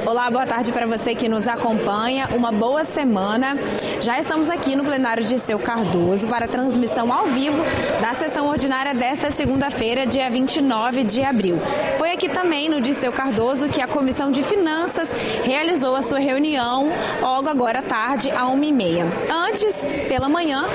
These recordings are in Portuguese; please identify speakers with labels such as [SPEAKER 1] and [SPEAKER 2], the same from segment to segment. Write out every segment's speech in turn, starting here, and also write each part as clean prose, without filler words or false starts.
[SPEAKER 1] Olá, boa tarde para você que nos acompanha. Uma boa semana. Já estamos aqui no plenário Dirceu Cardoso para a transmissão ao vivo da sessão ordinária desta segunda-feira, dia 29 de abril. Foi aqui também no Dirceu Cardoso que a Comissão de Finanças realizou a sua reunião logo agora à tarde, às 1h30. Antes, pela manhã,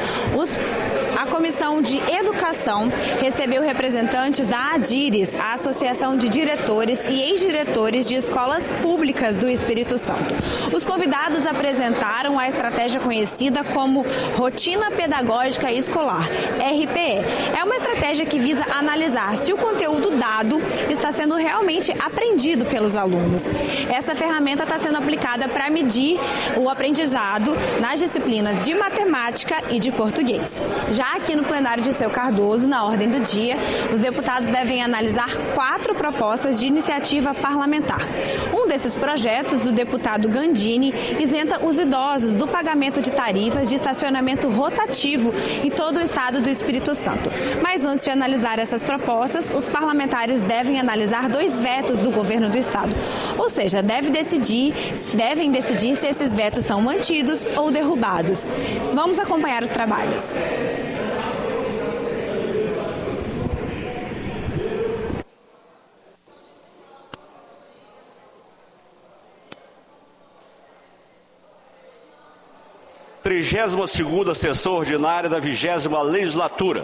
[SPEAKER 1] a Comissão de Educação recebeu representantes da ADIRES, a Associação de Diretores e Ex-Diretores de Escolas Públicas do Espírito Santo. Os convidados apresentaram a estratégia conhecida como Rotina Pedagógica Escolar, RPE. É uma estratégia que visa analisar se o conteúdo dado está sendo realmente aprendido pelos alunos. Essa ferramenta está sendo aplicada para medir o aprendizado nas disciplinas de matemática e de português. Já aqui no plenário Dirceu Cardoso, na ordem do dia, os deputados devem analisar 4 propostas de iniciativa parlamentar. Um desses projetos, o deputado Gandini, isenta os idosos do pagamento de tarifas de estacionamento rotativo em todo o estado do Espírito Santo. Mas antes de analisar essas propostas, os parlamentares devem analisar 2 vetos do governo do estado. Ou seja, devem decidir se esses vetos são mantidos ou derrubados. Vamos acompanhar os trabalhos.
[SPEAKER 2] A 32ª sessão ordinária da 20ª legislatura.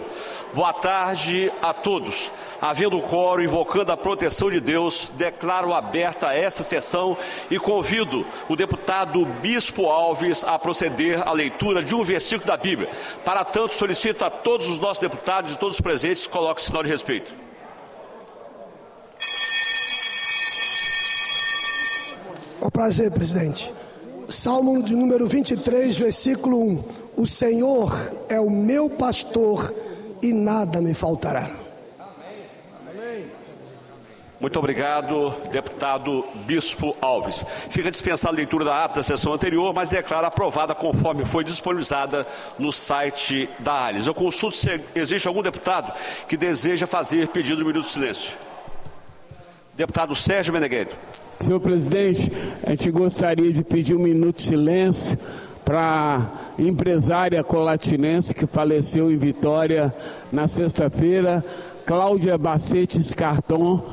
[SPEAKER 2] Boa tarde a todos. Havendo quórum, invocando a proteção de Deus, declaro aberta esta sessão e convido o deputado Bispo Alves a proceder à leitura de um versículo da Bíblia. Para tanto, solicito a todos os nossos deputados e todos os presentes que coloquem o sinal de respeito.
[SPEAKER 3] Com prazer, presidente. Salmo de número 23, versículo 1. O Senhor é o meu pastor e nada me faltará.
[SPEAKER 2] Muito obrigado, deputado Bispo Alves. Fica dispensada a leitura da ata da sessão anterior, mas declaro aprovada conforme foi disponibilizada no site da ALIS. Eu consulto se existe algum deputado que deseja fazer pedido de minuto de silêncio. Deputado Sérgio Meneghelli.
[SPEAKER 4] Senhor presidente, a gente gostaria de pedir um minuto de silêncio para a empresária colatinense que faleceu em Vitória na sexta-feira, Cláudia Bacetes Carton,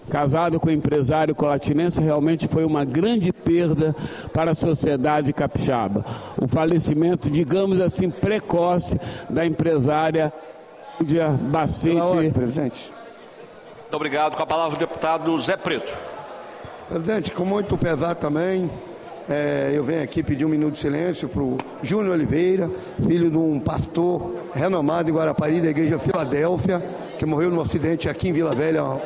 [SPEAKER 4] casado com o empresário colatinense. Realmente foi uma grande perda para a sociedade capixaba. O falecimento, digamos assim, precoce da empresária Cláudia Bacetes.
[SPEAKER 5] Presidente.
[SPEAKER 2] Muito obrigado. Com a palavra o deputado Zé Preto.
[SPEAKER 5] Presidente, com muito pesar também, eu venho aqui pedir um minuto de silêncio para o Júnior Oliveira, filho de um pastor renomado em Guarapari, da igreja Filadélfia, que morreu num acidente aqui em Vila Velha,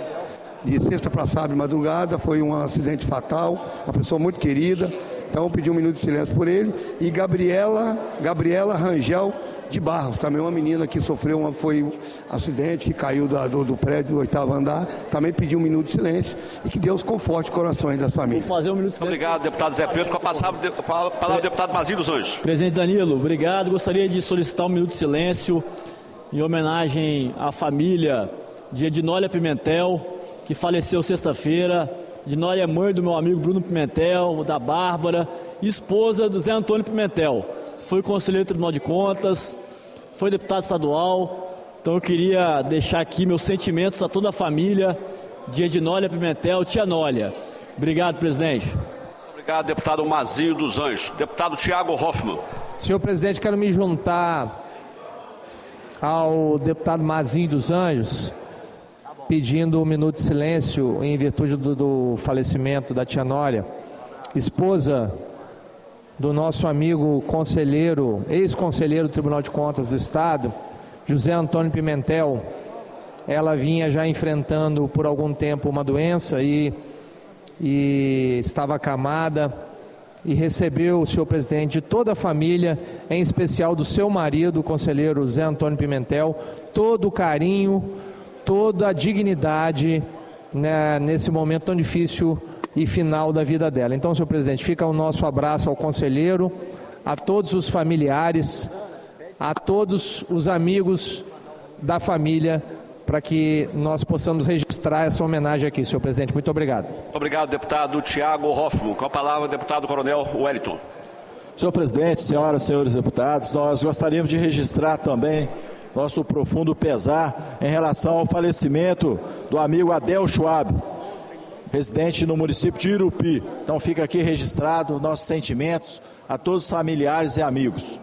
[SPEAKER 5] de sexta para sábado de madrugada. Foi um acidente fatal, uma pessoa muito querida. Então, pedi um minuto de silêncio por ele. E Gabriela Rangel de Barros, também uma menina que sofreu foi um acidente, que caiu do prédio do 8º andar, também pediu um minuto de silêncio e que Deus conforte os corações das famílias.
[SPEAKER 6] Vou fazer um minuto de silêncio.
[SPEAKER 2] Obrigado, deputado Zé Pedro. Com a palavra do deputado Mazinho dos Anjos.
[SPEAKER 6] Presidente Danilo, obrigado. Gostaria de solicitar um minuto de silêncio em homenagem à família de Ednólia Pimentel, que faleceu sexta-feira. Ednólia é mãe do meu amigo Bruno Pimentel, da Bárbara, esposa do Zé Antônio Pimentel. Foi conselheiro do Tribunal de Contas, foi deputado estadual. Então eu queria deixar aqui meus sentimentos a toda a família de Ednólia Pimentel, tia Nólia. Obrigado, presidente.
[SPEAKER 2] Obrigado, deputado Mazinho dos Anjos. Deputado Tiago Hoffmann.
[SPEAKER 7] Senhor presidente, quero me juntar ao deputado Mazinho dos Anjos, pedindo um minuto de silêncio em virtude do falecimento da tia Nólia, esposa do nosso amigo conselheiro, ex-conselheiro do Tribunal de Contas do Estado, José Antônio Pimentel. Ela vinha já enfrentando por algum tempo uma doença e estava acamada, e recebeu, senhor presidente, de toda a família, em especial do seu marido, o conselheiro Zé Antônio Pimentel, todo o carinho, toda a dignidade, né, nesse momento tão difícil e final da vida dela. Então, senhor presidente, fica o nosso abraço ao conselheiro, a todos os familiares, a todos os amigos da família, para que nós possamos registrar essa homenagem aqui, senhor presidente. Muito obrigado.
[SPEAKER 2] Obrigado, deputado Tiago Hoffmann. Com a palavra, deputado Coronel Wellington.
[SPEAKER 8] Senhor presidente, senhoras e senhores deputados, nós gostaríamos de registrar também nosso profundo pesar em relação ao falecimento do amigo Adel Schwab, residente no município de Irupi. Então fica aqui registrado nossos sentimentos a todos os familiares e amigos.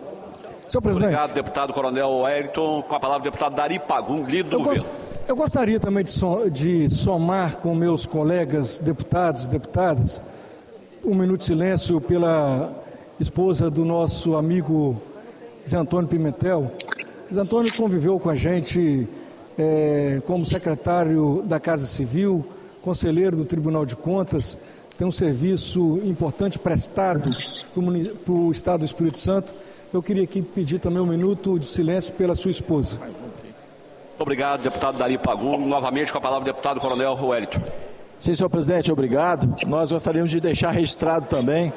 [SPEAKER 9] Senhor presidente.
[SPEAKER 2] Obrigado, deputado Coronel Wellington. Com a palavra, deputado Dari Pagum, líder do governo.
[SPEAKER 9] Eu gostaria também de somar com meus colegas deputados e deputadas um minuto de silêncio pela esposa do nosso amigo Zé Antônio Pimentel. Zé Antônio conviveu com a gente como secretário da Casa Civil, conselheiro do Tribunal de Contas, tem um serviço importante prestado para o Estado do Espírito Santo. Eu queria aqui pedir também um minuto de silêncio pela sua esposa.
[SPEAKER 2] Obrigado, deputado Dari Pagum. Novamente com a palavra, deputado Coronel Wellington.
[SPEAKER 8] Sim, senhor presidente, obrigado. Nós gostaríamos de deixar registrado também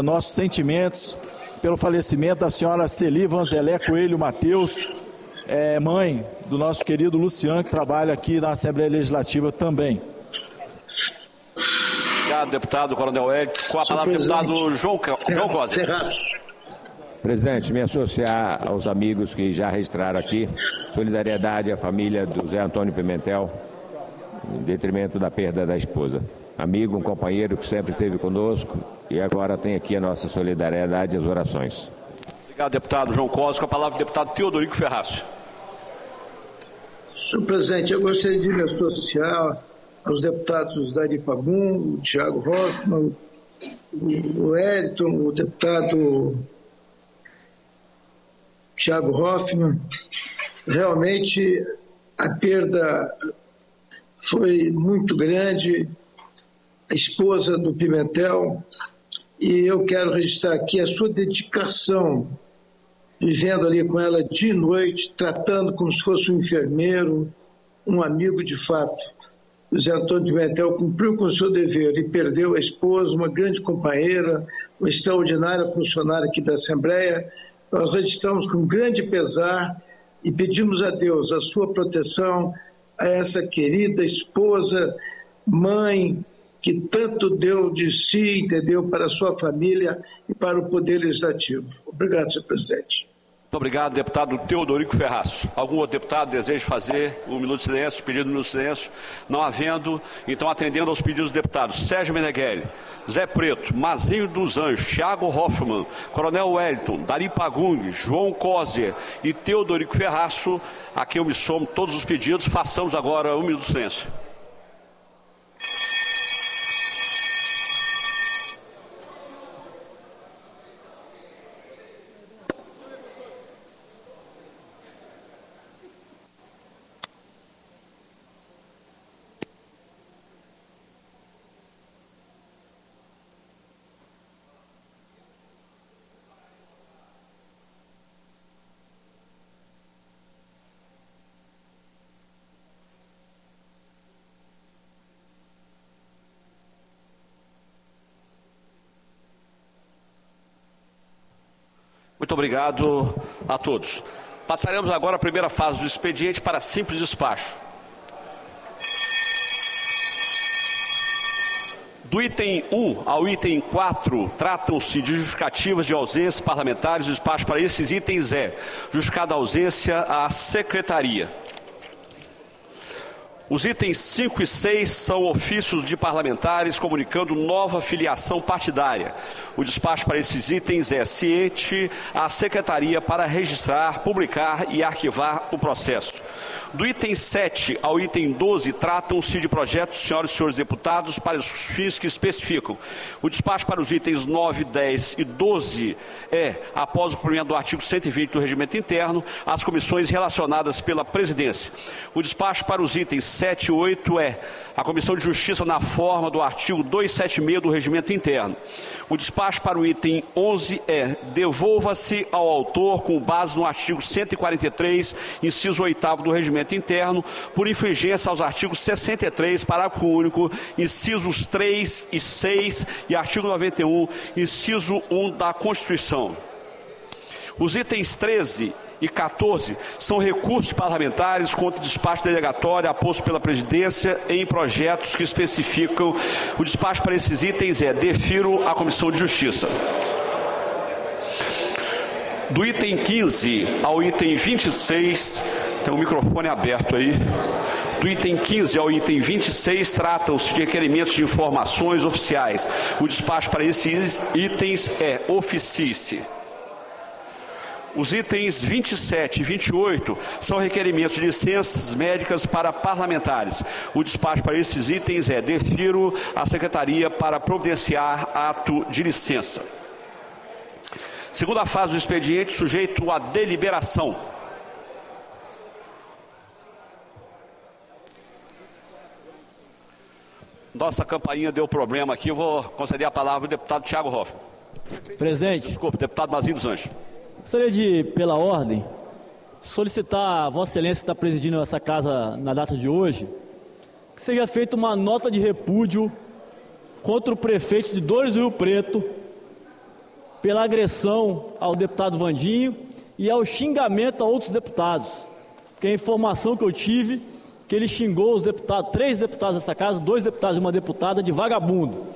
[SPEAKER 8] nossos sentimentos pelo falecimento da senhora Celi Vanzelé Coelho Mateus, mãe do nosso querido Luciano, que trabalha aqui na Assembleia Legislativa também.
[SPEAKER 2] Obrigado, deputado Coronel Wellington. Com a palavra, deputado João Cosi.
[SPEAKER 10] Presidente, me associar aos amigos que já registraram aqui, solidariedade à família do Zé Antônio Pimentel, em detrimento da perda da esposa. Amigo, um companheiro que sempre esteve conosco e agora tem aqui a nossa solidariedade e as orações.
[SPEAKER 2] Obrigado, deputado João Cosi. Com a palavra, deputado Teodorico Ferraz.
[SPEAKER 11] Senhor presidente, eu gostaria de me associar aos deputados Dari Pagum, o Tiago Hoffmann, o Wellington, o deputado Tiago Hoffmann. Realmente a perda foi muito grande, a esposa do Pimentel, e eu quero registrar aqui a sua dedicação, vivendo ali com ela dia e noite, tratando como se fosse um enfermeiro, um amigo de fato. O Zé Antônio Pimentel cumpriu com o seu dever e perdeu a esposa, uma grande companheira, uma extraordinária funcionária aqui da Assembleia. Nós registramos com grande pesar e pedimos a Deus a sua proteção a essa querida esposa, mãe, que tanto deu de si, entendeu, para a sua família e para o Poder Legislativo. Obrigado, senhor presidente.
[SPEAKER 2] Muito obrigado, deputado Teodorico Ferraz. Algum outro deputado deseja fazer um minuto de silêncio, pedido de minuto de silêncio? Não havendo, então atendendo aos pedidos dos deputados Sérgio Meneghelli, Zé Preto, Mazinho dos Anjos, Tiago Hoffmann, Coronel Wellington, Dari Pagum, João Cosi e Teodorico Ferraz, a quem eu me somo todos os pedidos. Façamos agora um minuto de silêncio. Muito obrigado a todos. Passaremos agora à primeira fase do expediente para simples despacho. Do item 1 ao item 4, tratam-se de justificativas de ausência parlamentares. O despacho para esses itens é justificada a ausência à secretaria. Os itens 5 e 6 são ofícios de parlamentares comunicando nova filiação partidária. O despacho para esses itens é ciente à secretaria para registrar, publicar e arquivar o processo. Do item 7 ao item 12, tratam-se de projetos, senhoras e senhores deputados, para os fins que especificam. O despacho para os itens 9, 10 e 12 é, após o cumprimento do artigo 120 do Regimento Interno, as comissões relacionadas pela presidência. O despacho para os itens 7 e 8 é a Comissão de Justiça na forma do artigo 276 do Regimento Interno. O despacho para o item 11 é devolva-se ao autor com base no artigo 143, inciso 8º do Regimento Interno, por infringência aos artigos 63, parágrafo único, incisos 3 e 6 e artigo 91, inciso 1 da Constituição. Os itens 13 e 14 são recursos parlamentares contra despacho delegatório aposto pela presidência em projetos que especificam. O despacho para esses itens defiro à Comissão de Justiça. Do item 15 ao item 26, tem um microfone aberto aí. Do item 15 ao item 26, tratam-se de requerimentos de informações oficiais. O despacho para esses itens oficie-se. Os itens 27 e 28 são requerimentos de licenças médicas para parlamentares. O despacho para esses itens defiro à Secretaria para providenciar ato de licença. Segunda fase do expediente, sujeito à deliberação. Nossa campainha deu problema aqui, eu vou conceder a palavra ao deputado Thiago Hoffmann.
[SPEAKER 6] Presidente.
[SPEAKER 2] Desculpa, deputado Mazinho dos Anjos.
[SPEAKER 6] Gostaria de, pela ordem, solicitar a Vossa Excelência que está presidindo essa casa na data de hoje, que seja feita uma nota de repúdio contra o prefeito de Dores do Rio Preto pela agressão ao deputado Vandinho e ao xingamento a outros deputados. Porque a informação que eu tive, que ele xingou os deputados, 3 deputados dessa casa, 2 deputados e uma deputada de vagabundo.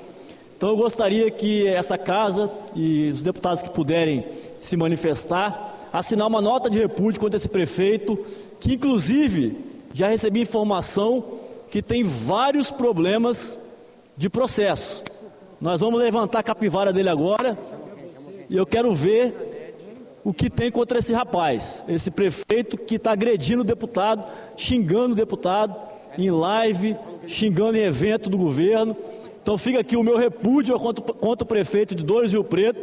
[SPEAKER 6] Então eu gostaria que essa casa e os deputados que puderem se manifestar, assinar uma nota de repúdio contra esse prefeito, que inclusive já recebi informação que tem vários problemas de processo. Nós vamos levantar a capivara dele agora e eu quero ver o que tem contra esse rapaz, esse prefeito que está agredindo o deputado, xingando o deputado em live, xingando em evento do governo. Então fica aqui o meu repúdio contra o prefeito de Dores do Rio Preto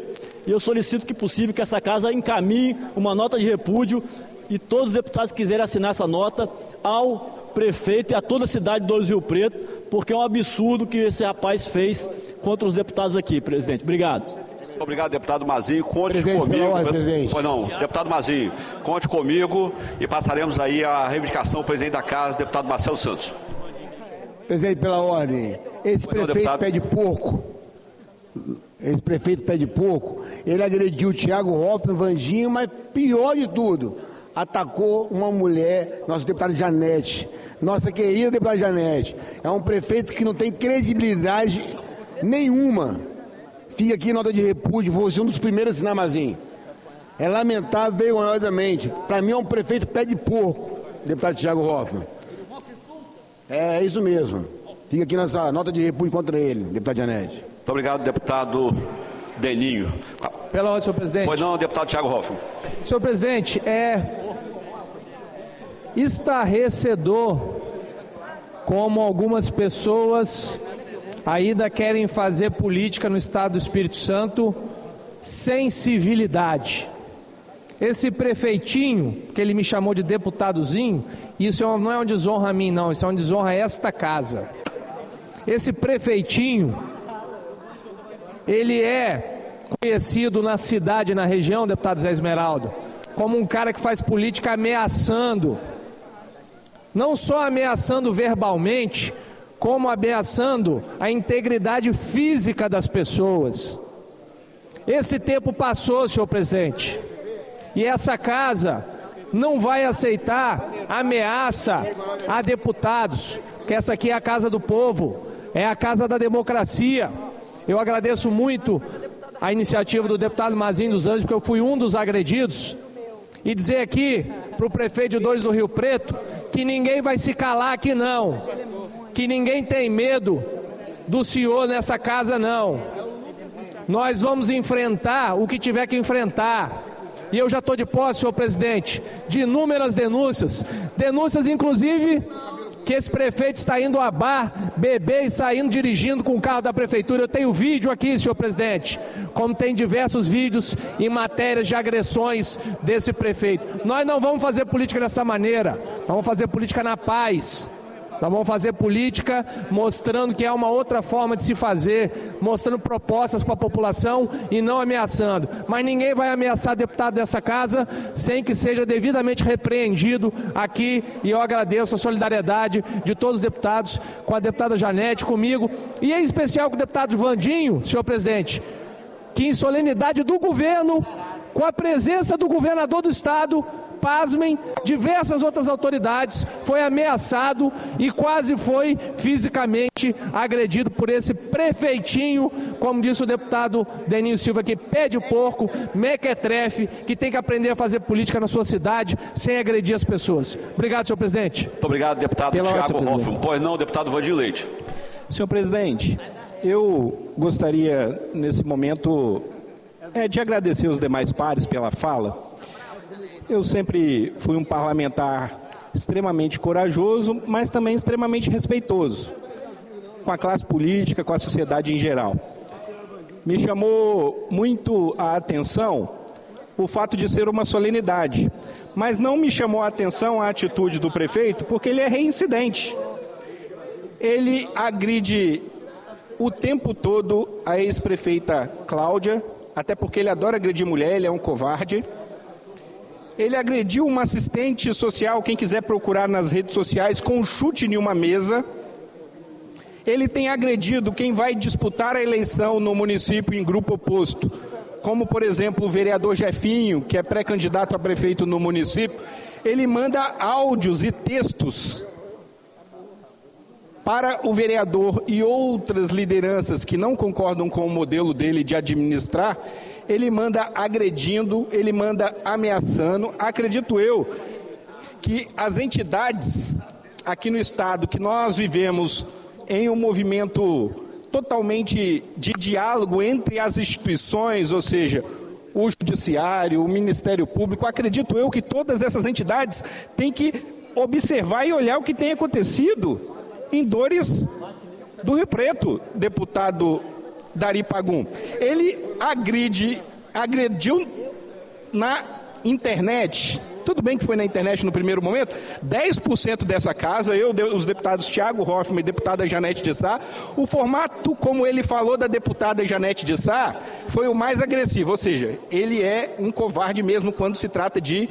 [SPEAKER 6] e eu solicito que possível que essa casa encaminhe uma nota de repúdio e todos os deputados que quiserem assinar essa nota ao prefeito e a toda a cidade de Dores do Rio Preto, porque é um absurdo que esse rapaz fez contra os deputados aqui, presidente. Obrigado.
[SPEAKER 2] Obrigado, deputado Mazinho. Conte
[SPEAKER 12] presidente,
[SPEAKER 2] comigo.
[SPEAKER 12] Pois
[SPEAKER 2] não, deputado Mazinho, conte comigo e passaremos aí a reivindicação ao presidente da casa, deputado Marcelo Santos.
[SPEAKER 12] Presidente, pela ordem, esse prefeito pé de porco, ele agrediu o Thiago Hoffmann, Vandinho, mas pior de tudo, atacou uma mulher, nossa deputada Janete, nossa querida deputada Janete. É um prefeito que não tem credibilidade nenhuma. Fica aqui nota de repúdio, vou ser um dos primeiros a assinar, Mazinho. É lamentável vergonhosamente. Para mim é um prefeito pé de porco, deputado Thiago Hoffmann. É isso mesmo. Fica aqui nossa nota de repúdio contra ele, deputado Janete.
[SPEAKER 2] Muito obrigado, deputado Deninho.
[SPEAKER 7] Pela ordem, senhor presidente.
[SPEAKER 2] Pois não, deputado Thiago Hoffmann.
[SPEAKER 7] Senhor presidente, é estarrecedor como algumas pessoas ainda querem fazer política no estado do Espírito Santo sem civilidade. Esse prefeitinho, que ele me chamou de deputadozinho, isso não é uma desonra a mim, não, isso é uma desonra a esta casa. Esse prefeitinho, ele é conhecido na cidade, na região, deputado Zé Esmeraldo, como um cara que faz política ameaçando, não só ameaçando verbalmente, como ameaçando a integridade física das pessoas. Esse tempo passou, senhor presidente. E essa casa não vai aceitar ameaça a deputados, porque essa aqui é a casa do povo, é a casa da democracia. Eu agradeço muito a iniciativa do deputado Mazinho dos Anjos, porque eu fui um dos agredidos, e dizer aqui para o prefeito de Dores do Rio Preto que ninguém vai se calar aqui não, que ninguém tem medo do senhor nessa casa não. Nós vamos enfrentar o que tiver que enfrentar. E eu já estou de posse, senhor presidente, de inúmeras denúncias inclusive que esse prefeito está indo a bar, beber e saindo dirigindo com o carro da prefeitura. Eu tenho vídeo aqui, senhor presidente, como tem diversos vídeos em matérias de agressões desse prefeito. Nós não vamos fazer política dessa maneira, nós vamos fazer política na paz. Nós vamos fazer política mostrando que é uma outra forma de se fazer, mostrando propostas para a população e não ameaçando. Mas ninguém vai ameaçar deputado dessa casa sem que seja devidamente repreendido aqui. E eu agradeço a solidariedade de todos os deputados, com a deputada Janete, comigo, e em especial com o deputado Vandinho, senhor presidente, que em solenidade do governo com a presença do governador do estado, pasmem, diversas outras autoridades, foi ameaçado e quase foi fisicamente agredido por esse prefeitinho, como disse o deputado Deninho Silva, que pé de porco, mequetrefe, que tem que aprender a fazer política na sua cidade sem agredir as pessoas. Obrigado, senhor presidente.
[SPEAKER 2] Muito obrigado, deputado Tiago Hoffmann. Pois não, deputado Vandir Leite.
[SPEAKER 13] Senhor presidente, eu gostaria, nesse momento, de agradecer os demais pares pela fala. Eu sempre fui um parlamentar extremamente corajoso, mas também extremamente respeitoso com a classe política, com a sociedade em geral. Me chamou muito a atenção o fato de ser uma solenidade, mas não me chamou a atenção a atitude do prefeito, porque ele é reincidente. Ele agride o tempo todo a ex-prefeita Cláudia, até porque ele adora agredir mulher, ele é um covarde. Ele agrediu uma assistente social, quem quiser procurar nas redes sociais, com um chute em uma mesa. Ele tem agredido quem vai disputar a eleição no município em grupo oposto, como, por exemplo, o vereador Jefinho, que é pré-candidato a prefeito no município. Ele manda áudios e textos para o vereador e outras lideranças que não concordam com o modelo dele de administrar. Ele manda agredindo, ele manda ameaçando. Acredito eu que as entidades aqui no estado, que nós vivemos em um movimento totalmente de diálogo entre as instituições, ou seja, o judiciário, o Ministério Público, acredito eu que todas essas entidades têm que observar e olhar o que tem acontecido em Dores do Rio Preto, deputado Dari Pagum. Ele agrediu na internet. Tudo bem que foi na internet no primeiro momento. 10% dessa casa, os deputados Tiago Hoffmann e deputada Janete de Sá, o formato como ele falou da deputada Janete de Sá foi o mais agressivo, ou seja, ele é um covarde mesmo quando se trata de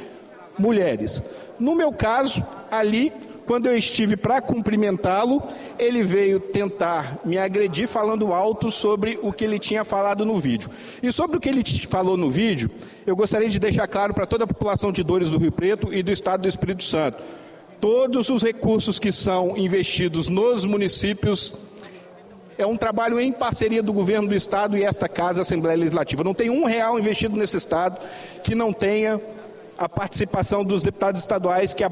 [SPEAKER 13] mulheres. No meu caso, ali, quando eu estive para cumprimentá-lo, ele veio tentar me agredir falando alto sobre o que ele tinha falado no vídeo. E sobre o que ele falou no vídeo, eu gostaria de deixar claro para toda a população de Dores do Rio Preto e do estado do Espírito Santo. Todos os recursos que são investidos nos municípios é um trabalho em parceria do governo do estado e esta casa, a Assembleia Legislativa. Não tem R$1 investido nesse estado que não tenha a participação dos deputados estaduais que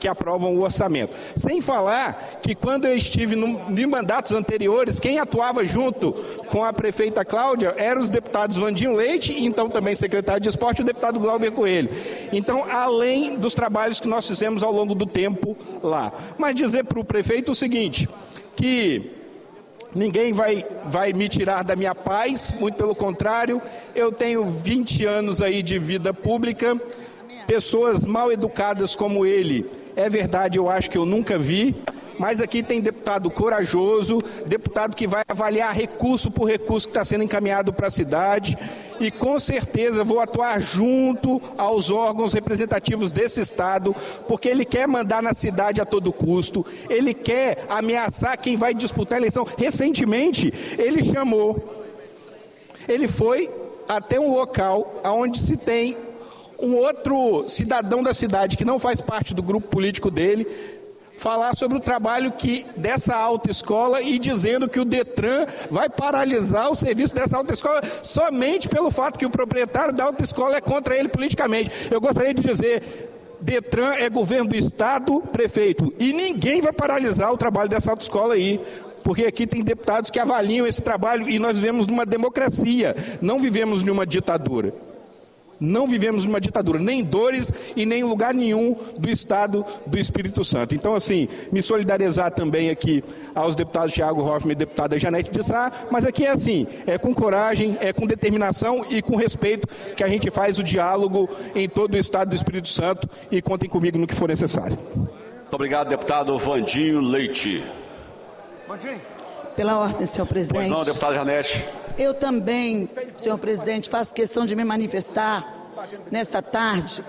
[SPEAKER 13] aprovam o orçamento. Sem falar que quando eu estive em mandatos anteriores, quem atuava junto com a prefeita Cláudia eram os deputados Vandinho Leite, então também secretário de esporte, e o deputado Glauber Coelho. Então, além dos trabalhos que nós fizemos ao longo do tempo lá. Mas dizer para o prefeito o seguinte, que ninguém vai me tirar da minha paz, muito pelo contrário, eu tenho 20 anos aí de vida pública. Pessoas mal educadas como ele, é verdade, eu acho que eu nunca vi, mas aqui tem deputado corajoso, deputado que vai avaliar recurso por recurso que está sendo encaminhado para a cidade, e com certeza vou atuar junto aos órgãos representativos desse estado, porque ele quer mandar na cidade a todo custo, ele quer ameaçar quem vai disputar a eleição. Recentemente, ele foi até um local onde se tem um outro cidadão da cidade que não faz parte do grupo político dele, falar sobre o trabalho dessa autoescola e dizendo que o Detran vai paralisar o serviço dessa autoescola somente pelo fato que o proprietário da autoescola é contra ele politicamente. Eu gostaria de dizer, Detran é governo do estado, prefeito, e ninguém vai paralisar o trabalho dessa autoescola aí, porque aqui tem deputados que avaliam esse trabalho e nós vivemos numa democracia, não vivemos numa ditadura. Não vivemos numa ditadura, nem em Dores e nem em lugar nenhum do estado do Espírito Santo. Então, assim, me solidarizar também aqui aos deputados Tiago Hoffmann e deputada Janete de Sá, mas aqui é assim, é com coragem, é com determinação e com respeito que a gente faz o diálogo em todo o estado do Espírito Santo e contem comigo no que for necessário.
[SPEAKER 2] Muito obrigado, deputado Vandinho Leite.
[SPEAKER 14] Pela ordem, senhor presidente.
[SPEAKER 2] Pois não, deputada Janete.
[SPEAKER 14] Eu também, senhor presidente, faço questão de me manifestar nessa tarde,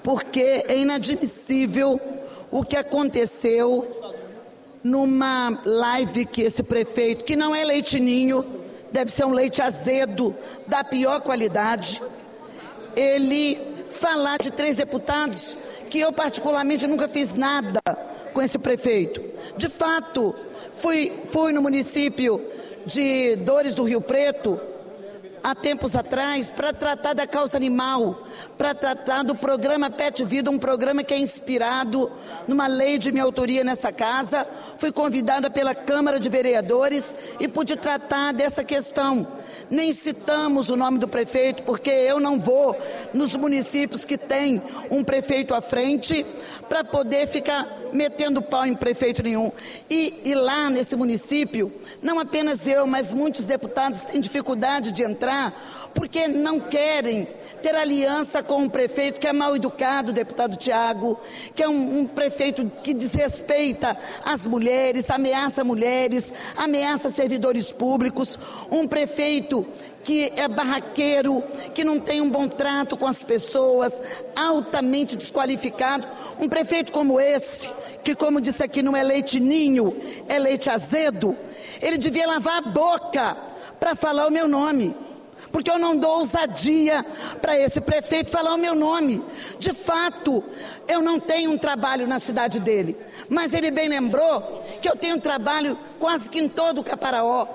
[SPEAKER 14] porque é inadmissível o que aconteceu numa live que esse prefeito, que não é leite ninho, deve ser um leite azedo, da pior qualidade, ele falar de 3 deputados que eu particularmente nunca fiz nada com esse prefeito. De fato, fui no município de Dores do Rio Preto há tempos atrás para tratar da causa animal, para tratar do programa Pet Vida, um programa que é inspirado numa lei de minha autoria nessa casa. Fui convidada pela Câmara de Vereadores e pude tratar dessa questão. Nem citamos o nome do prefeito, porque eu não vou nos municípios que tem um prefeito à frente para poder ficar metendo pau em prefeito nenhum. E lá nesse município, não apenas eu, mas muitos deputados têm dificuldade de entrar porque não querem ter aliança com um prefeito que é mal educado, o deputado Tiago, que é um prefeito que desrespeita as mulheres, ameaça servidores públicos, um prefeito que é barraqueiro, que não tem um bom trato com as pessoas, altamente desqualificado. Um prefeito como esse, que como disse aqui não é leite ninho, é leite azedo, ele devia lavar a boca para falar o meu nome. Porque eu não dou ousadia para esse prefeito falar o meu nome. De fato, eu não tenho um trabalho na cidade dele. Mas ele bem lembrou que eu tenho um trabalho quase que em todo o Caparaó.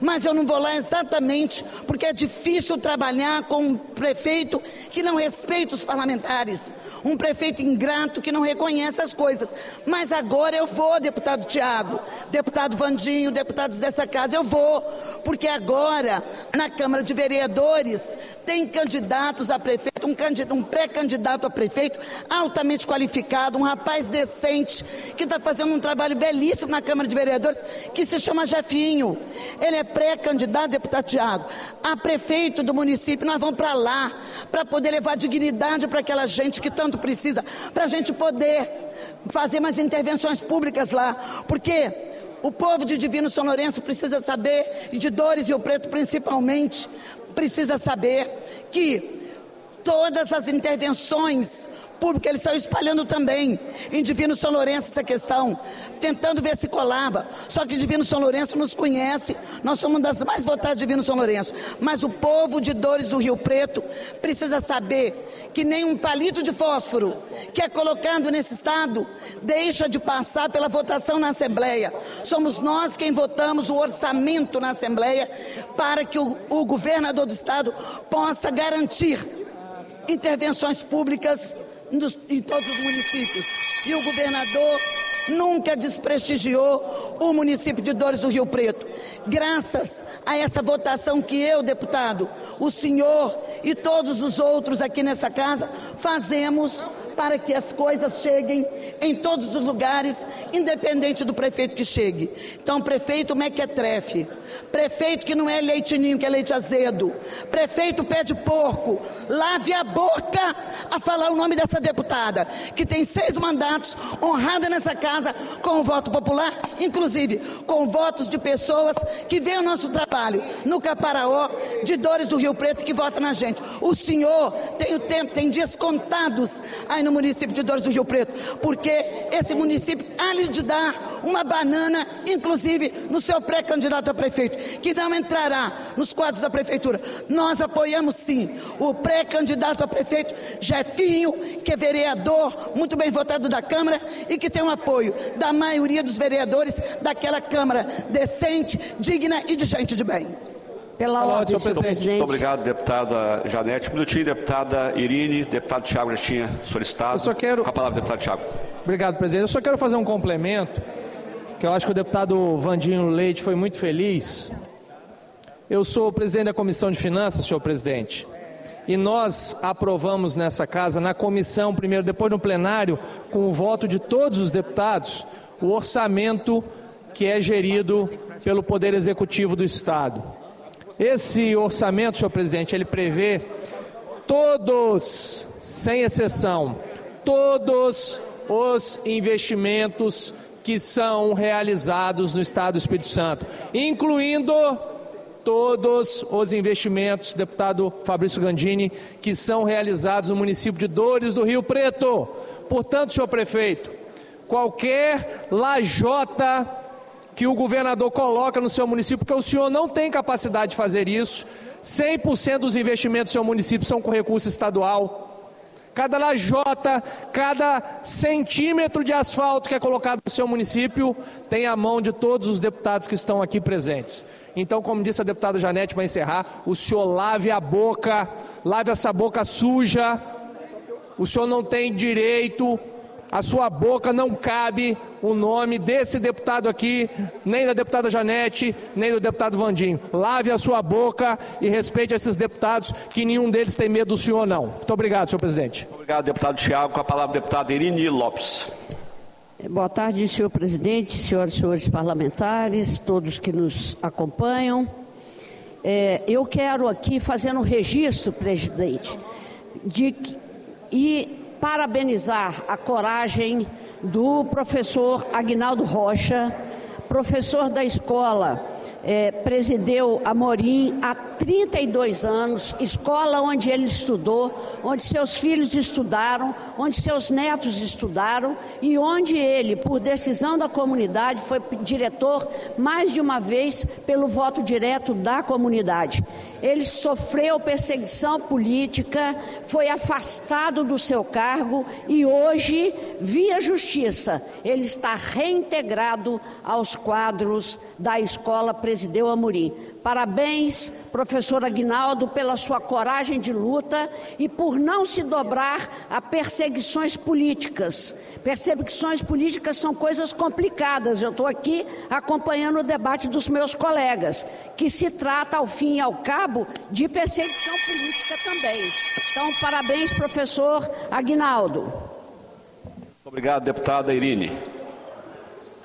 [SPEAKER 14] Mas eu não vou lá exatamente porque é difícil trabalhar com um prefeito que não respeita os parlamentares. Um prefeito ingrato que não reconhece as coisas. Mas agora eu vou, deputado Tiago, deputado Vandinho, deputados dessa casa, eu vou. Porque agora, na Câmara de Vereadores, tem candidatos a prefeito, um pré-candidato a prefeito altamente qualificado, um rapaz decente, que está fazendo um trabalho belíssimo na Câmara de Vereadores, que se chama Jefinho. Ele é pré-candidato, deputado Tiago, a prefeito do município. Nós vamos para lá, para poder levar dignidade para aquela gente que tanto precisa, para a gente poder fazer mais intervenções públicas lá, porque o povo de Divino São Lourenço precisa saber, e de Dores e Rio Preto principalmente, precisa saber que todas as intervenções públicas, eles estão espalhando também em Divino São Lourenço essa questão, tentando ver se colava. Só que Divino São Lourenço nos conhece, nós somos das mais votadas de Divino São Lourenço, mas o povo de Dores do Rio Preto precisa saber que nem um palito de fósforo que é colocado nesse estado deixa de passar pela votação na Assembleia. Somos nós quem votamos o orçamento na Assembleia para que o governador do estado possa garantir intervenções públicas em todos os municípios. E o governador nunca desprestigiou o município de Dores do Rio Preto. Graças a essa votação que eu, deputado, o senhor e todos os outros aqui nessa casa fazemos para que as coisas cheguem em todos os lugares, independente do prefeito que chegue. Então, prefeito mequetrefe, prefeito que não é leite ninho, que é leite azedo, prefeito pé de porco, lave a boca a falar o nome dessa deputada, que tem 6 mandatos, honrada nessa casa com o voto popular, inclusive com votos de pessoas que veem o nosso trabalho no Caparaó, de Dores do Rio Preto, que vota na gente. O senhor tem o tempo, tem dias contados aí no município de Dores do Rio Preto, porque esse município há de dar uma banana, inclusive no seu pré-candidato a prefeito, que não entrará nos quadros da prefeitura. Nós apoiamos sim o pré-candidato a prefeito Jefinho, que é vereador muito bem votado da Câmara e que tem o apoio da maioria dos vereadores daquela Câmara decente, digna e de gente de bem.
[SPEAKER 15] Pela ordem, senhor presidente.
[SPEAKER 2] Muito obrigado, deputada Janete. Minutinho, deputada Irine. Deputado Tiago já tinha solicitado.
[SPEAKER 7] Eu só quero...
[SPEAKER 2] Com a palavra, deputado Tiago.
[SPEAKER 7] Obrigado, presidente. Eu só quero fazer um complemento, que eu acho que o deputado Vandinho Leite foi muito feliz. Eu sou o presidente da Comissão de Finanças, senhor presidente. E nós aprovamos nessa casa, na comissão, primeiro, depois no plenário, com o voto de todos os deputados, o orçamento que é gerido pelo Poder Executivo do Estado. Esse orçamento, senhor presidente, ele prevê todos, sem exceção, todos os investimentos que são realizados no Estado do Espírito Santo, incluindo todos os investimentos, deputado Fabrício Gandini, que são realizados no município de Dores do Rio Preto. Portanto, senhor prefeito, qualquer lajota que o governador coloca no seu município, porque o senhor não tem capacidade de fazer isso. 100% dos investimentos do seu município são com recurso estadual. Cada lajota, cada centímetro de asfalto que é colocado no seu município tem a mão de todos os deputados que estão aqui presentes. Então, como disse a deputada Janete, para encerrar, o senhor lave a boca, lave essa boca suja. O senhor não tem direito, a sua boca não cabe o nome desse deputado aqui, nem da deputada Janete, nem do deputado Vandinho. Lave a sua boca e respeite esses deputados, que nenhum deles tem medo do senhor, não. Muito obrigado, senhor presidente.
[SPEAKER 2] Obrigado, deputado Tiago. Com a palavra, deputada Irini Lopes.
[SPEAKER 15] Boa tarde, senhor presidente, senhoras e senhores parlamentares, todos que nos acompanham. Eu quero aqui fazer um registro, presidente, e parabenizar a coragem do professor Aguinaldo Rocha, professor da escola Presideu Amorim há 32 anos, escola onde ele estudou, onde seus filhos estudaram, onde seus netos estudaram e onde ele, por decisão da comunidade, foi diretor mais de uma vez pelo voto direto da comunidade. Ele sofreu perseguição política, foi afastado do seu cargo e hoje, via justiça, ele está reintegrado aos quadros da escola Presideu Amorim. Parabéns, professor Aguinaldo, pela sua coragem de luta e por não se dobrar a perseguições políticas. Perseguições políticas são coisas complicadas. Eu estou aqui acompanhando o debate dos meus colegas, que se trata, ao fim e ao cabo, de perseguição política também. Então, parabéns, professor Aguinaldo.
[SPEAKER 2] Obrigado, deputada Irini.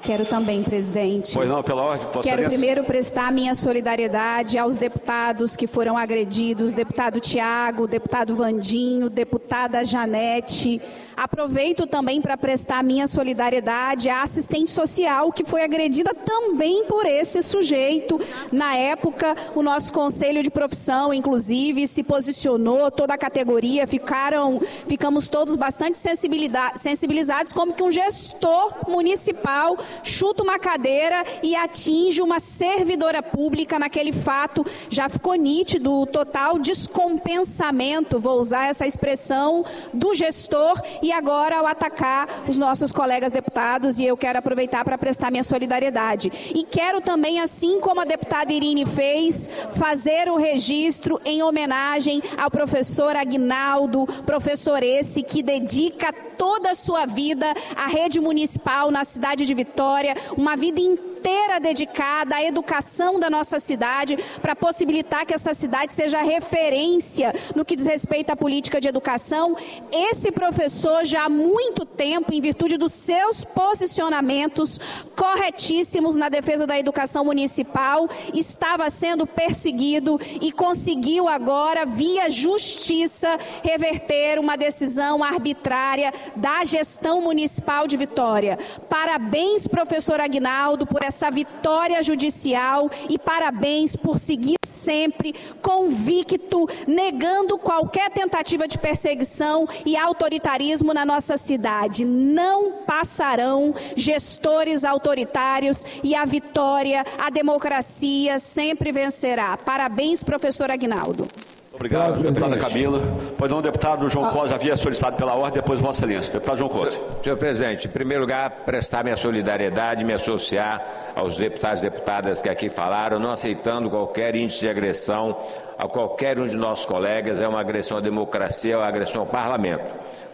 [SPEAKER 16] Quero também, presidente.
[SPEAKER 2] Pois não, pela ordem.
[SPEAKER 16] Quero primeiro prestar minha solidariedade aos deputados que foram agredidos, deputado Tiago, deputado Vandinho, deputada Janete. Aproveito também para prestar minha solidariedade à assistente social que foi agredida também por esse sujeito. Na época, o nosso conselho de profissão, inclusive, se posicionou, toda a categoria, ficamos todos bastante sensibilizados, como que um gestor municipal chuta uma cadeira e atinge uma servidora pública. Naquele fato já ficou nítido o total descompensamento, vou usar essa expressão, do gestor. E agora, ao atacar os nossos colegas deputados, e eu quero aproveitar para prestar minha solidariedade. E quero também, assim como a deputada Irini fez, fazer o registro em homenagem ao professor Aguinaldo, professor esse que dedica toda a sua vida à rede municipal na cidade de Vitória, uma vida inteira dedicada à educação da nossa cidade, para possibilitar que essa cidade seja referência no que diz respeito à política de educação. Esse professor, já há muito tempo, em virtude dos seus posicionamentos corretíssimos na defesa da educação municipal, estava sendo perseguido e conseguiu agora, via justiça, reverter uma decisão arbitrária da gestão municipal de Vitória. Parabéns, professor Aguinaldo, por essa vitória judicial e parabéns por seguir sempre convicto, negando qualquer tentativa de perseguição e autoritarismo na nossa cidade. Não passarão gestores autoritários e a vitória, a democracia sempre vencerá. Parabéns, professor Aguinaldo.
[SPEAKER 2] Obrigado, deputada Camila. Pois não, deputado João Cosi havia solicitado pela ordem, depois Vossa Excelência. Deputado João Cosi.
[SPEAKER 10] Senhor presidente, em primeiro lugar, prestar minha solidariedade, me associar aos deputados e deputadas que aqui falaram, não aceitando qualquer índice de agressão a qualquer um de nossos colegas. É uma agressão à democracia, é uma agressão ao parlamento.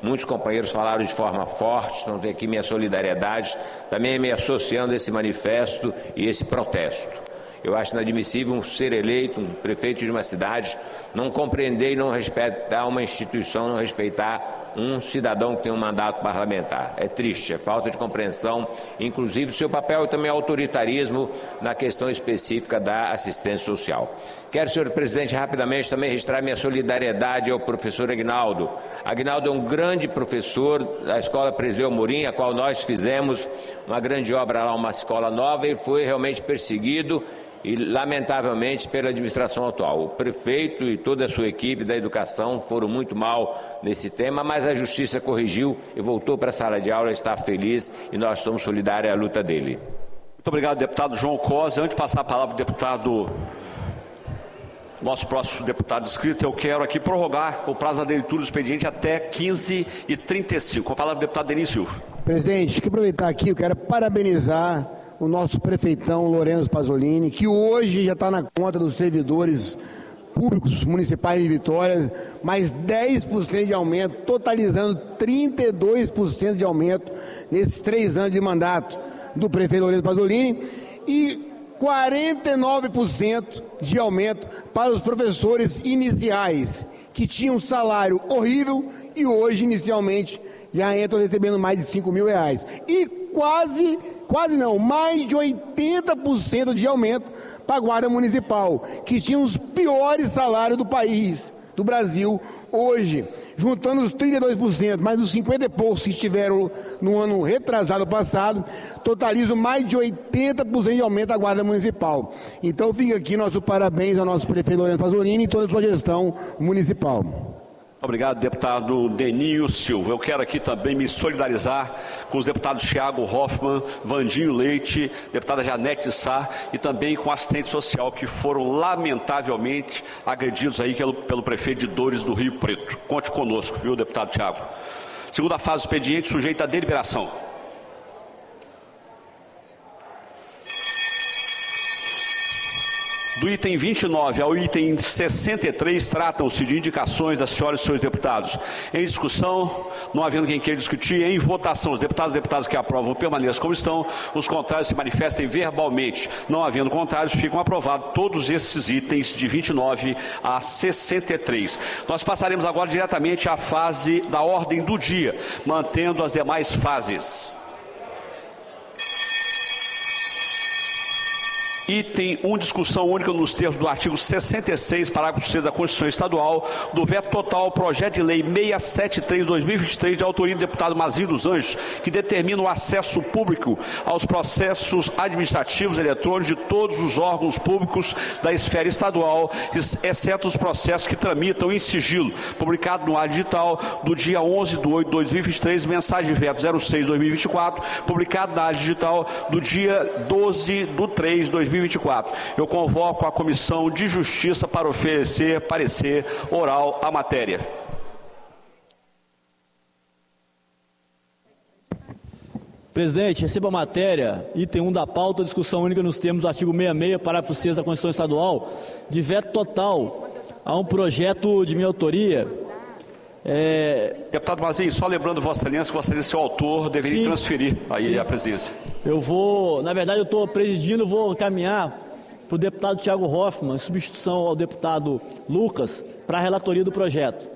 [SPEAKER 10] Muitos companheiros falaram de forma forte, não tem aqui minha solidariedade, também me associando a esse manifesto e esse protesto. Eu acho inadmissível um ser eleito, um prefeito de uma cidade, não compreender e não respeitar uma instituição, não respeitar um cidadão que tem um mandato parlamentar. É triste, é falta de compreensão, inclusive seu papel e também autoritarismo na questão específica da assistência social. Quero, senhor presidente, rapidamente também registrar minha solidariedade ao professor Aguinaldo. Aguinaldo é um grande professor da escola Presideu Amorim, a qual nós fizemos uma grande obra lá, uma escola nova, e foi realmente perseguido e, lamentavelmente, pela administração atual. O prefeito e toda a sua equipe da educação foram muito mal nesse tema, mas a justiça corrigiu e voltou para a sala de aula, está feliz e nós somos solidários à luta dele.
[SPEAKER 2] Muito obrigado, deputado João Cosa. Antes de passar a palavra para o deputado, nosso próximo deputado inscrito, eu quero aqui prorrogar o prazo da leitura do expediente até 15h35. Com a palavra, o deputado Denis Silva.
[SPEAKER 12] Presidente, quero aproveitar aqui, eu quero parabenizar o nosso prefeitão Lourenço Pasolini, que hoje já está na conta dos servidores públicos municipais de Vitória, mais 10% de aumento, totalizando 32% de aumento nesses 3 anos de mandato do prefeito Lourenço Pasolini e 49% de aumento para os professores iniciais, que tinham um salário horrível e hoje, inicialmente, já entram recebendo mais de R$5.000. E mais de 80% de aumento para a Guarda Municipal, que tinha os piores salários do país, do Brasil, hoje. Juntando os 32%, mais os 50 e poucos que estiveram no ano retrasado passado, totalizam mais de 80% de aumento da Guarda Municipal. Então fica aqui nosso parabéns ao nosso prefeito Lourenço Pasolini e toda a sua gestão municipal.
[SPEAKER 2] Obrigado, deputado Deninho Silva. Eu quero aqui também me solidarizar com os deputados Thiago Hoffmann, Vandinho Leite, deputada Janete Sá e também com o assistente social que foram lamentavelmente agredidos aí pelo prefeito de Dores do Rio Preto. Conte conosco, viu, deputado Thiago? Segunda fase do expediente, sujeita à deliberação. Do item 29 ao item 63, tratam-se de indicações das senhoras e senhores deputados. Em discussão, não havendo quem queira discutir, em votação, os deputados e deputadas que aprovam permaneçam como estão, os contrários se manifestem verbalmente. Não havendo contrários, ficam aprovados todos esses itens de 29 a 63. Nós passaremos agora diretamente à fase da ordem do dia, mantendo as demais fases. Item 1, discussão única nos termos do artigo 66, parágrafo 6 da Constituição Estadual, do veto total ao projeto de lei 673/2023, de autoria do deputado Mazinho dos Anjos, que determina o acesso público aos processos administrativos eletrônicos de todos os órgãos públicos da esfera estadual, exceto os processos que tramitam em sigilo, publicado no Ar Digital do dia 11/8/2023, mensagem de veto 06/2024, publicado na Ar Digital do dia 12/3/2024. Eu convoco a Comissão de Justiça para oferecer parecer oral à matéria.
[SPEAKER 6] Presidente, receba a matéria, item 1 da pauta, discussão única nos termos do artigo 66, parágrafo 6 da Constituição Estadual, de veto total a um projeto de minha autoria.
[SPEAKER 2] Deputado Mazinho, só lembrando Vossa Excelência que Vossa Excelência, seu autor, deveria transferir aí a presidência.
[SPEAKER 6] Na verdade eu estou presidindo, vou caminhar para o deputado Thiago Hoffmann, em substituição ao deputado Lucas, para a relatoria do projeto.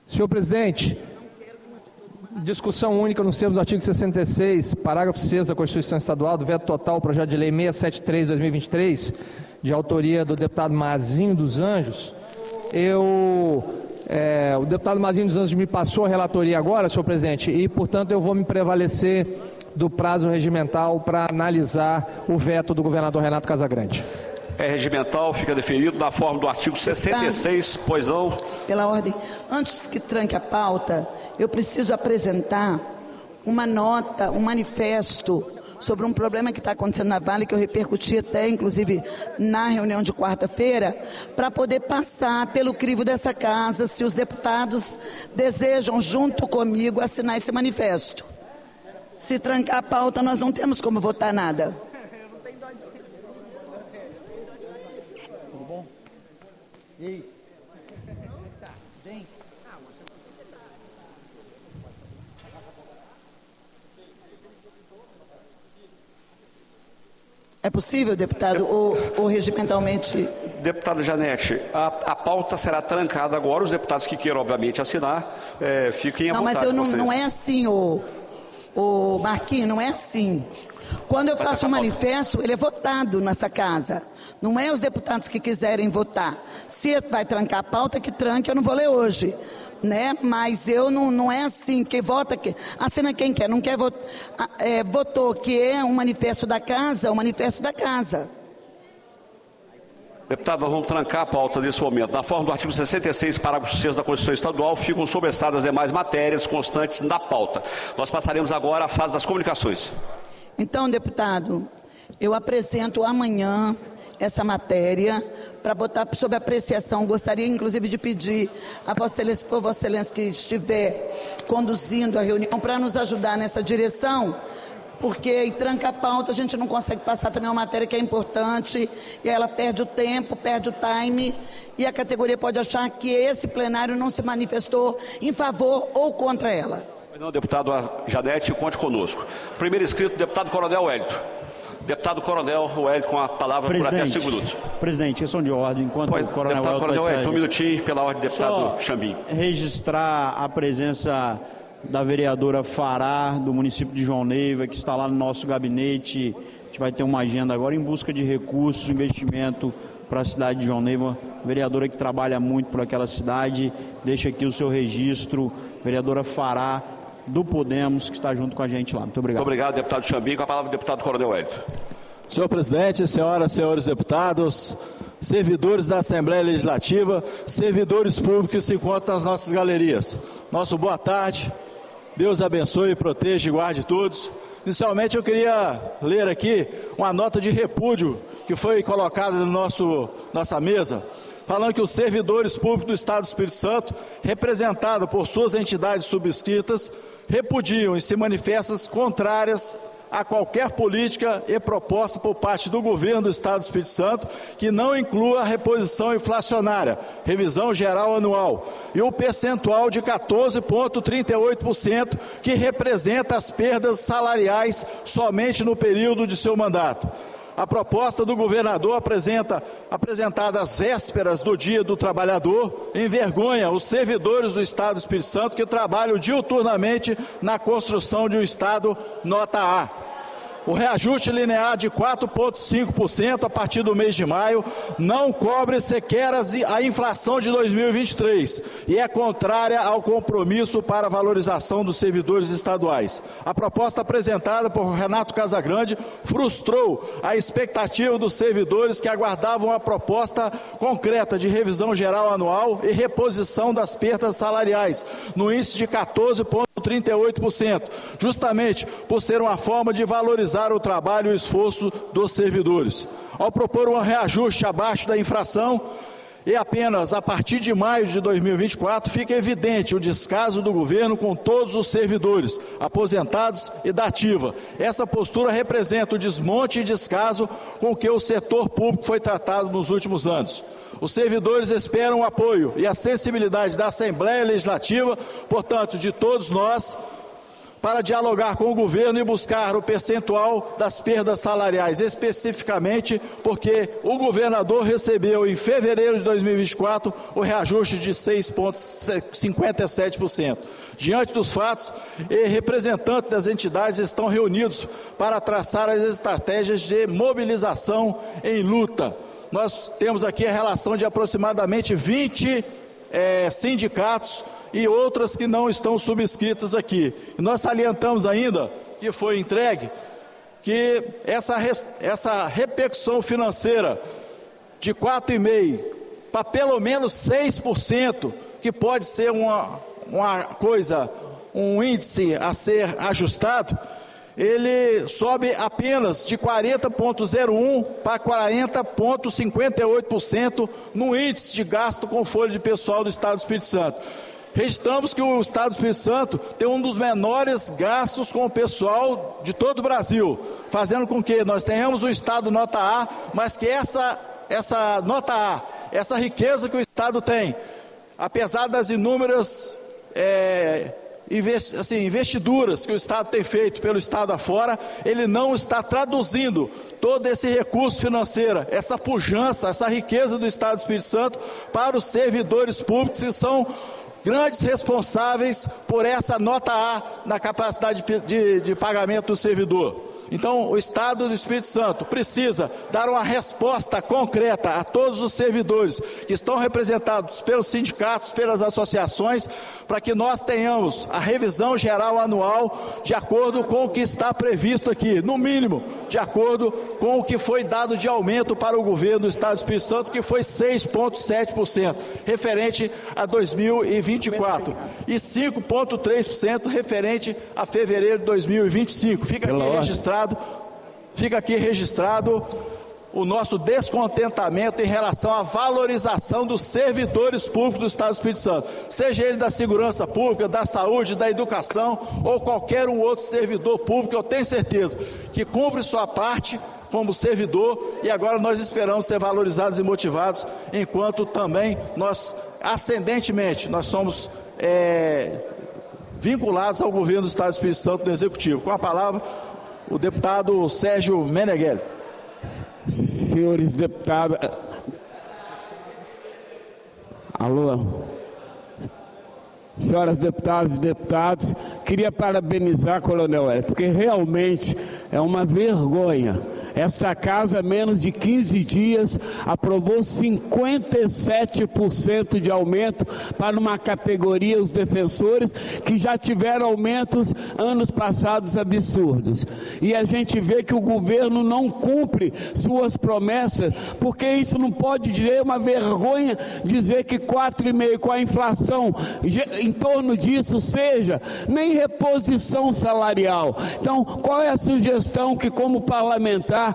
[SPEAKER 7] Senhor presidente, discussão única nos termos do artigo 66, parágrafo 6 da Constituição Estadual, do veto total, projeto de lei 673/2023, de autoria do deputado Mazinho dos Anjos. O deputado Mazinho dos Anjos me passou a relatoria agora, senhor presidente, e, portanto, eu vou me prevalecer do prazo regimental para analisar o veto do governador Renato Casagrande.
[SPEAKER 2] É regimental, fica deferido na forma do artigo 66, pois não?
[SPEAKER 14] Pela ordem, antes que tranque a pauta, eu preciso apresentar uma nota, um manifesto sobre um problema que está acontecendo na Vale, que eu repercuti até, inclusive, na reunião de quarta-feira, para poder passar pelo crivo dessa casa, se os deputados desejam, junto comigo, assinar esse manifesto. Se trancar a pauta, nós não temos como votar nada.
[SPEAKER 17] Tudo bom? E aí? Vem.
[SPEAKER 14] É possível, deputado, ou regimentalmente?
[SPEAKER 2] Deputada Janete, a pauta será trancada agora. Os deputados que queiram, obviamente, assinar, fiquem à vontade.
[SPEAKER 14] Não, mas não é assim, o Marquinhos, não é assim. Quando eu faço um manifesto, ele é votado nessa casa. Não é os deputados que quiserem votar. Se vai trancar a pauta, que tranque, eu não vou ler hoje. Né? Mas eu não é assim, quem vota, assina quem quer, não quer votar, votou que é um manifesto da casa, o manifesto da casa.
[SPEAKER 2] Deputado, nós vamos trancar a pauta nesse momento. Na forma do artigo 66, parágrafo 6 da Constituição Estadual, ficam sobrestadas as demais matérias constantes na pauta. Nós passaremos agora à fase das comunicações.
[SPEAKER 14] Então, deputado, eu apresento amanhã essa matéria para botar sob apreciação. Gostaria, inclusive, de pedir a Vossa Excelência, se for Vossa Excelência que estiver conduzindo a reunião, para nos ajudar nessa direção, porque em tranca a pauta a gente não consegue passar também uma matéria que é importante, e aí ela perde o tempo, perde o time, e a categoria pode achar que esse plenário não se manifestou em favor ou contra ela.
[SPEAKER 2] Não, deputado Janete, conte conosco. Primeiro inscrito, deputado Coronel Wellington. Deputado Coronel Wellington, com a palavra por até 5 minutos.
[SPEAKER 18] Presidente, questão de ordem, enquanto o Coronel
[SPEAKER 2] Wellington, um minutinho, pela ordem, deputado Chambim.
[SPEAKER 18] Registrar a presença da vereadora Fará, do município de João Neiva, que está lá no nosso gabinete. A gente vai ter uma agenda agora em busca de recursos, investimento para a cidade de João Neiva. Vereadora que trabalha muito por aquela cidade. Deixa aqui o seu registro, vereadora Fará, do Podemos, que está junto com a gente lá. Muito obrigado.
[SPEAKER 2] Muito obrigado, deputado Chambim. Com a palavra, deputado Coronel Wellington.
[SPEAKER 8] Senhor presidente, senhoras e senhores deputados, servidores da Assembleia Legislativa, servidores públicos que se encontram nas nossas galerias. Nosso boa tarde, Deus abençoe, proteja e guarde todos. Inicialmente eu queria ler aqui uma nota de repúdio que foi colocada no nossa mesa, falando que os servidores públicos do Estado do Espírito Santo, representados por suas entidades subscritas, repudiam e se manifestam contrárias a qualquer política e proposta por parte do governo do Estado do Espírito Santo que não inclua a reposição inflacionária, revisão geral anual, e o percentual de 14,38% que representa as perdas salariais somente no período de seu mandato. A proposta do governador apresentada às vésperas do Dia do Trabalhador envergonha os servidores do Estado do Espírito Santo que trabalham diuturnamente na construção de um Estado nota A. O reajuste linear de 4,5% a partir do mês de maio não cobre sequer a inflação de 2023 e é contrária ao compromisso para a valorização dos servidores estaduais. A proposta apresentada por Renato Casagrande frustrou a expectativa dos servidores que aguardavam a proposta concreta de revisão geral anual e reposição das perdas salariais no índice de 14,38%, justamente por ser uma forma de valorizar o trabalho e o esforço dos servidores. Ao propor um reajuste abaixo da inflação e apenas a partir de maio de 2024, fica evidente o descaso do governo com todos os servidores, aposentados e da ativa. Essa postura representa o desmonte e descaso com que o setor público foi tratado nos últimos anos. Os servidores esperam o apoio e a sensibilidade da Assembleia Legislativa, portanto, de todos nós, para dialogar com o governo e buscar o percentual das perdas salariais, especificamente porque o governador recebeu em fevereiro de 2024 o reajuste de 6,57%. Diante dos fatos, representantes das entidades estão reunidos para traçar as estratégias de mobilização em luta. Nós temos aqui a relação de aproximadamente 20 sindicatos e outras que não estão subscritas aqui. E nós salientamos ainda, que foi entregue, que essa repercussão financeira de 4,5% para pelo menos 6%, que pode ser um índice a ser ajustado, ele sobe apenas de 40,01% para 40,58% no índice de gasto com folha de pessoal do Estado do Espírito Santo. Registramos que o Estado do Espírito Santo tem um dos menores gastos com o pessoal de todo o Brasil, fazendo com que nós tenhamos um Estado nota A, mas que essa nota A, essa riqueza que o Estado tem, apesar das inúmeras investiduras que o Estado tem feito pelo Estado afora, ele não está traduzindo todo esse recurso financeiro, essa pujança, essa riqueza do Estado do Espírito Santo para os servidores públicos que são grandes responsáveis por essa nota A na capacidade de pagamento do servidor. Então, o Estado do Espírito Santo precisa dar uma resposta concreta a todos os servidores que estão representados pelos sindicatos, pelas associações, para que nós tenhamos a revisão geral anual de acordo com o que está previsto aqui, no mínimo, de acordo com o que foi dado de aumento para o governo do Estado do Espírito Santo, que foi 6,7%, referente a 2024, e 5,3% referente a fevereiro de 2025. Fica aqui registrado o nosso descontentamento em relação à valorização dos servidores públicos do Estado do Espírito Santo, seja ele da segurança pública, da saúde, da educação ou qualquer um outro servidor público. Eu tenho certeza que cumpre sua parte como servidor e agora nós esperamos ser valorizados e motivados, enquanto também nós, ascendentemente, nós somos vinculados ao governo do Estado do Espírito Santo no Executivo. Com a palavra, o deputado Sérgio Meneghelli.
[SPEAKER 4] Senhores deputados, alô, senhoras deputadas e deputados, queria parabenizar, Coronel Hélio, porque realmente é uma vergonha. Esta casa, menos de 15 dias, aprovou 57% de aumento para uma categoria, os defensores, que já tiveram aumentos anos passados absurdos. E a gente vê que o governo não cumpre suas promessas, porque isso não pode ser uma vergonha dizer que 4,5% com a inflação em torno disso seja nem reposição salarial. Então, qual é a sugestão que, como parlamentar,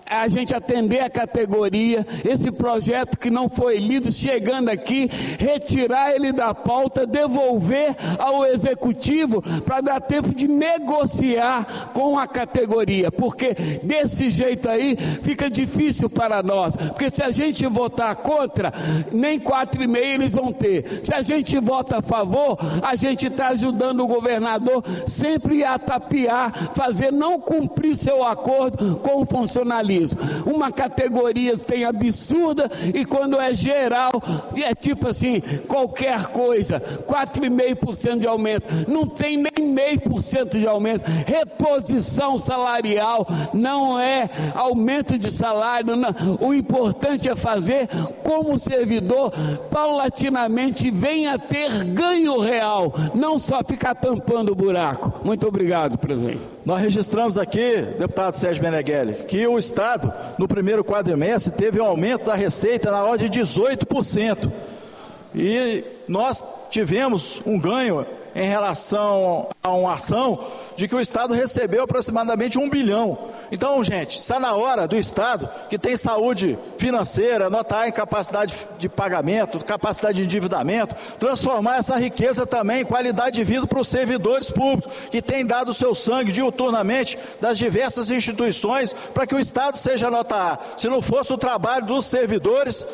[SPEAKER 4] a gente atender a categoria, esse projeto que não foi lido, chegando aqui, retirar ele da pauta, devolver ao Executivo para dar tempo de negociar com a categoria, porque desse jeito aí fica difícil para nós, porque se a gente votar contra, nem 4,5% eles vão ter. Se a gente vota a favor, a gente está ajudando o governador sempre a tapear, fazer não cumprir seu acordo com o funcionalismo. Uma categoria tem absurda e quando é geral, é tipo assim, qualquer coisa, 4,5% de aumento, não tem nem 0,5% de aumento. Reposição salarial não é aumento de salário, não. O importante é fazer como o servidor paulatinamente venha a ter ganho real, não só ficar tampando o buraco. Muito obrigado, presidente.
[SPEAKER 8] Nós registramos aqui, deputado Sérgio Meneghelli, que o Estado, no primeiro quadrimestre, teve um aumento da receita na ordem de 18%. E nós tivemos um ganho em relação a uma ação de que o Estado recebeu aproximadamente 1 bilhão. Então, gente, está na hora do Estado, que tem saúde financeira, notar em capacidade de pagamento, capacidade de endividamento, transformar essa riqueza também em qualidade de vida para os servidores públicos, que têm dado o seu sangue diuturnamente das diversas instituições para que o Estado seja nota A. Se não fosse o trabalho dos servidores,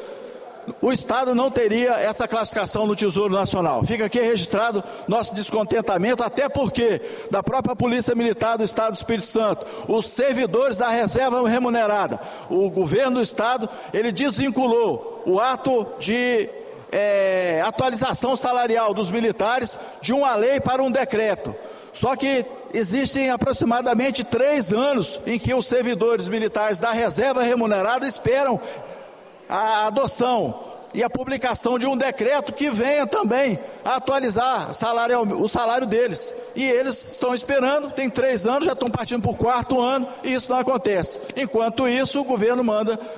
[SPEAKER 8] o Estado não teria essa classificação no Tesouro Nacional. Fica aqui registrado nosso descontentamento, até porque, da própria Polícia Militar do Estado do Espírito Santo, os servidores da reserva remunerada, o governo do Estado, ele desvinculou o ato de atualização salarial dos militares de uma lei para um decreto. Só que existem aproximadamente 3 anos em que os servidores militares da reserva remunerada esperam a adoção e a publicação de um decreto que venha também a atualizar o salário deles. E eles estão esperando, tem 3 anos, já estão partindo para o 4º ano, e isso não acontece. Enquanto isso, o governo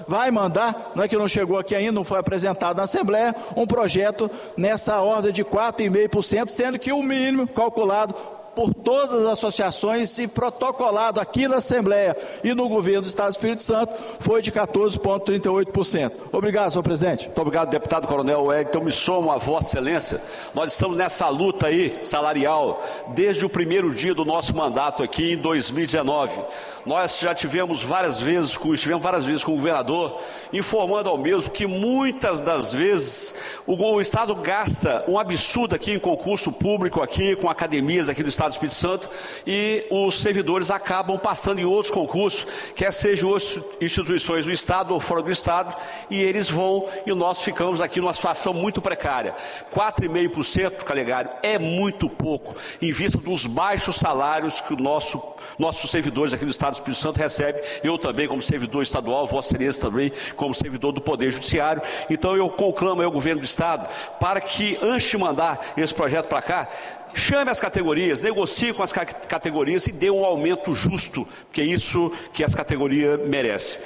[SPEAKER 8] vai mandar, não é que não chegou aqui ainda, não foi apresentado na Assembleia, um projeto nessa ordem de 4,5%, sendo que o mínimo calculado por todas as associações e protocolado aqui na Assembleia e no governo do Estado do Espírito Santo foi de 14,38%. Obrigado, senhor presidente.
[SPEAKER 2] Muito obrigado, deputado Coronel Wellington. Me somo a Vossa Excelência. Nós estamos nessa luta aí, salarial, desde o primeiro dia do nosso mandato aqui em 2019. Nós já estivemos várias vezes com o governador, informando ao mesmo que muitas das vezes o Estado gasta um absurdo aqui em concurso público, aqui com academias aqui do Estado do Espírito Santo, e os servidores acabam passando em outros concursos, quer sejam outras instituições do Estado ou fora do Estado, e eles vão, e nós ficamos aqui numa situação muito precária. 4,5%, Calegari, é muito pouco, em vista dos baixos salários que nossos servidores aqui do Estado do Espírito Santo recebem. Eu também, como servidor estadual, Vossa Excelência também, como servidor do Poder Judiciário. Então eu conclamo ao governo do Estado para que, antes de mandar esse projeto para cá, chame as categorias, negocie com as categorias e dê um aumento justo, que é isso que as categorias merecem.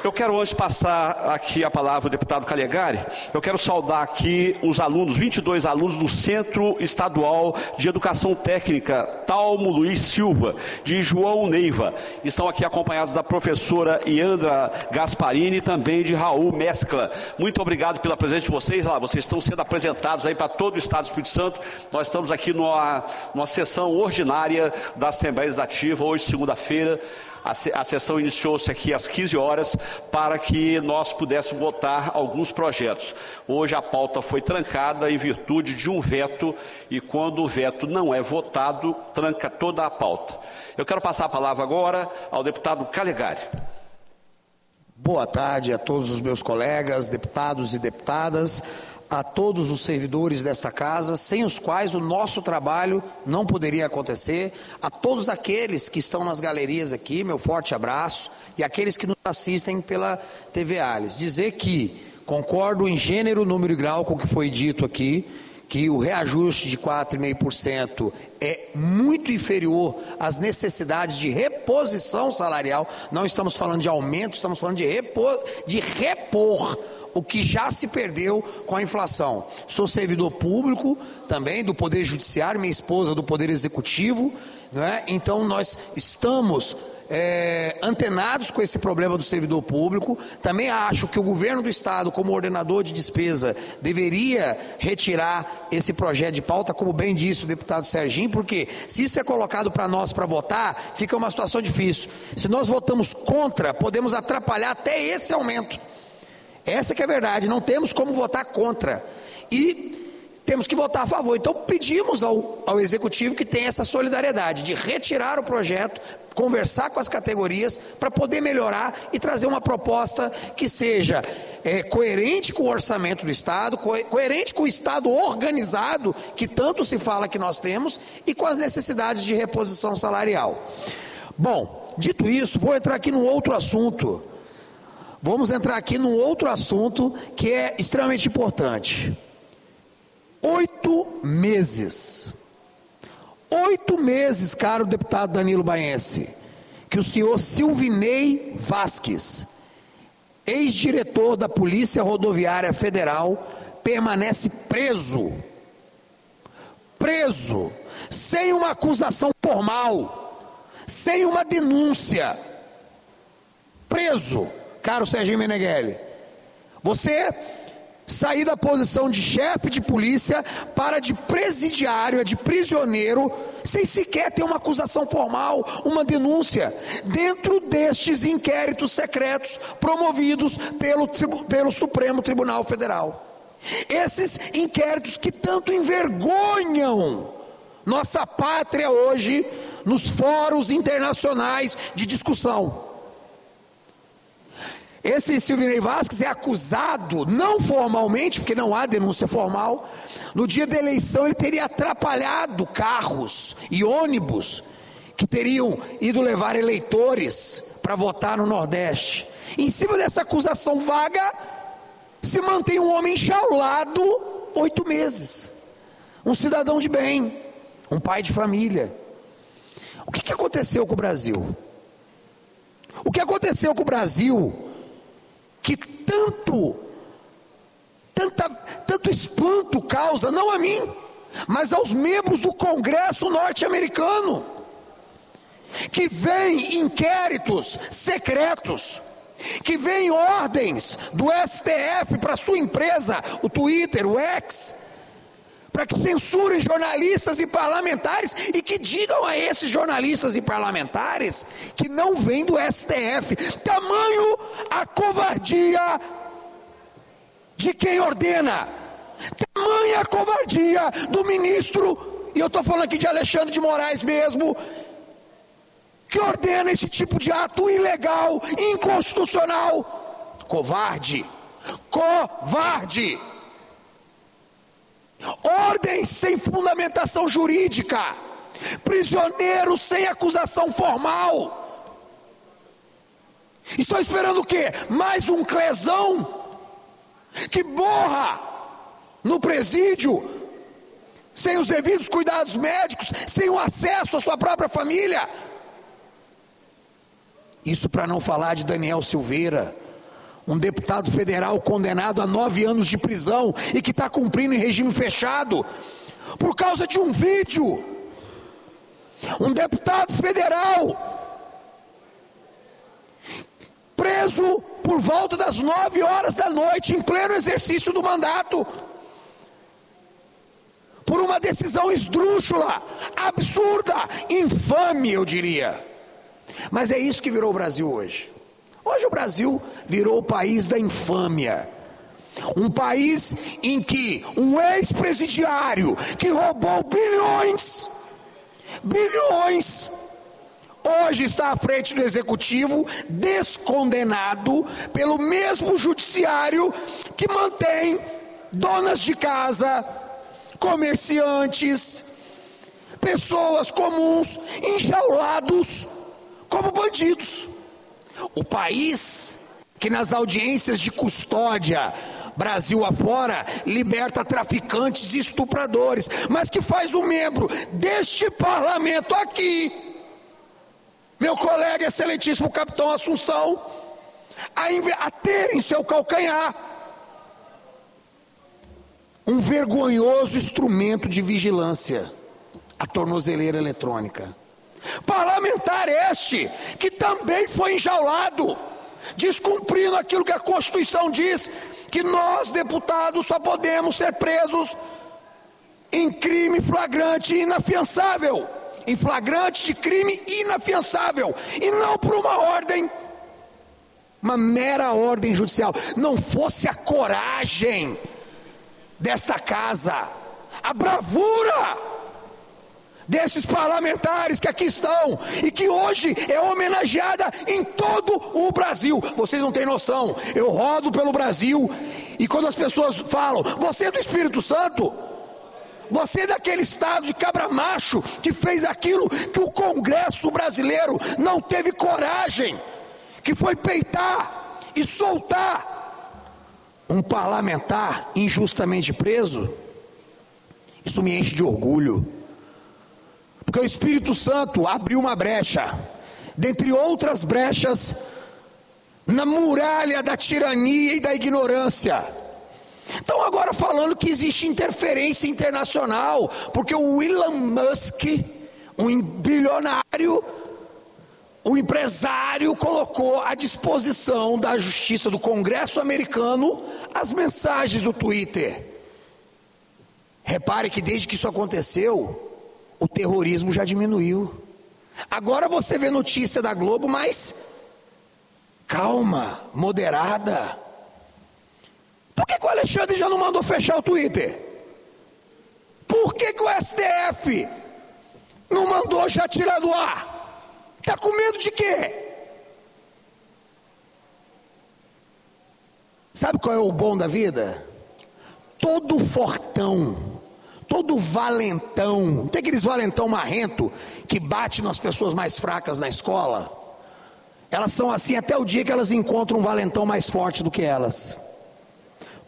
[SPEAKER 2] Eu quero, antes de passar aqui a palavra ao deputado Calegari, eu quero saudar aqui os alunos, 22 alunos do Centro Estadual de Educação Técnica Talmo Luiz Silva, de João Neiva. Estão aqui acompanhados da professora Iandra Gasparini e também de Raul Mescla. Muito obrigado pela presença de vocês. Lá, vocês estão sendo apresentados aí para todo o Estado do Espírito Santo. Nós estamos aqui numa sessão ordinária da Assembleia Legislativa, hoje, segunda-feira. A sessão iniciou-se aqui às 15 horas para que nós pudéssemos votar alguns projetos. Hoje a pauta foi trancada em virtude de um veto, e quando o veto não é votado, tranca toda a pauta. Eu quero passar a palavra agora ao deputado Calegari.
[SPEAKER 19] Boa tarde a todos os meus colegas, deputados e deputadas, a todos os servidores desta casa, sem os quais o nosso trabalho não poderia acontecer, a todos aqueles que estão nas galerias aqui, meu forte abraço, e aqueles que nos assistem pela TV Alhes. Dizer que concordo em gênero, número e grau com o que foi dito aqui, que o reajuste de 4,5% é muito inferior às necessidades de reposição salarial. Não estamos falando de aumento, estamos falando de repor o que já se perdeu com a inflação. Sou servidor público também do Poder Judiciário, minha esposa do Poder Executivo, não é? Então nós estamos antenados com esse problema do servidor público. Também acho que o governo do Estado, como ordenador de despesa, deveria retirar esse projeto de pauta, como bem disse o deputado Serginho, porque se isso é colocado para nós para votar, fica uma situação difícil. Se nós votamos contra, podemos atrapalhar até esse aumento. Essa que é a verdade, não temos como votar contra e temos que votar a favor. Então pedimos ao Executivo que tenha essa solidariedade de retirar o projeto, conversar com as categorias para poder melhorar e trazer uma proposta que seja coerente com o orçamento do Estado, coerente com o Estado organizado que tanto se fala que nós temos e com as necessidades de reposição salarial. Bom, dito isso, vou entrar aqui num outro assunto. Vamos entrar aqui num outro assunto que é extremamente importante. 8 meses. 8 meses, caro deputado Danilo Baense, que o senhor Silvinei Vasques, ex-diretor da Polícia Rodoviária Federal, permanece preso, sem uma acusação formal, sem uma denúncia, preso. Caro Serginho Meneghelli, você sair da posição de chefe de polícia para de presidiário, de prisioneiro, sem sequer ter uma acusação formal, uma denúncia, dentro destes inquéritos secretos promovidos pelo Supremo Tribunal Federal. Esses inquéritos que tanto envergonham nossa pátria hoje nos fóruns internacionais de discussão. Esse Silvinei Vasques é acusado, não formalmente, porque não há denúncia formal, no dia da eleição ele teria atrapalhado carros e ônibus que teriam ido levar eleitores para votar no Nordeste. Em cima dessa acusação vaga, se mantém um homem enjaulado 8 meses. Um cidadão de bem, um pai de família. O que aconteceu com o Brasil? O que aconteceu com o Brasil que tanto espanto causa, não a mim, mas aos membros do Congresso norte-americano, que vem inquéritos secretos, que vem ordens do STF para sua empresa, o Twitter, o X, para que censurem jornalistas e parlamentares e que digam a esses jornalistas e parlamentares que não vem do STF. Tamanho a covardia de quem ordena, tamanha a covardia do ministro e eu estou falando aqui de Alexandre de Moraes mesmo, que ordena esse tipo de ato ilegal, inconstitucional. Covarde, covarde. Ordens sem fundamentação jurídica, prisioneiros sem acusação formal. Estou esperando o quê? Mais um clesão que morra no presídio, sem os devidos cuidados médicos, sem o acesso à sua própria família. Isso para não falar de Daniel Silveira, um deputado federal condenado a 9 anos de prisão e que está cumprindo em regime fechado por causa de um vídeo. Um deputado federal preso por volta das 9 horas da noite, em pleno exercício do mandato, por uma decisão esdrúxula, absurda, infame, eu diria. Mas é isso que virou o Brasil hoje. Hoje o Brasil virou o país da infâmia. Um país em que um ex-presidiário que roubou bilhões, hoje está à frente do executivo, descondenado pelo mesmo judiciário que mantém donas de casa, comerciantes, pessoas comuns enjaulados como bandidos. O país que nas audiências de custódia Brasil afora liberta traficantes e estupradores, mas que faz um membro deste parlamento aqui, meu colega excelentíssimo capitão Assunção, a ter em seu calcanhar um vergonhoso instrumento de vigilância, a tornozeleira eletrônica. Parlamentar este que também foi enjaulado, descumprindo aquilo que a Constituição diz, que nós, deputados, só podemos ser presos em crime flagrante e inafiançável, em flagrante de crime inafiançável, e não por uma ordem, uma mera ordem judicial. Não fosse a coragem desta casa, a bravura desses parlamentares que aqui estão e que hoje é homenageada em todo o Brasil. Vocês não têm noção, eu rodo pelo Brasil e quando as pessoas falam, você é do Espírito Santo, você é daquele estado de cabra macho que fez aquilo que o Congresso brasileiro não teve coragem, que foi peitar e soltar um parlamentar injustamente preso. Isso me enche de orgulho, porque o Espírito Santo abriu uma brecha, dentre outras brechas, na muralha da tirania e da ignorância. Então agora falando que existe interferência internacional, porque o Elon Musk, um bilionário, um empresário, colocou à disposição da justiça do Congresso americano as mensagens do Twitter. Repare que desde que isso aconteceu, o terrorismo já diminuiu. Agora você vê notícia da Globo, mas calma, moderada. Por que o Alexandre já não mandou fechar o Twitter? Por que o STF não mandou já tirar do ar? Está com medo de quê? Sabe qual é o bom da vida? Todo fortão, todo valentão, não tem aqueles valentão marrento que bate nas pessoas mais fracas na escola? Elas são assim até o dia que elas encontram um valentão mais forte do que elas.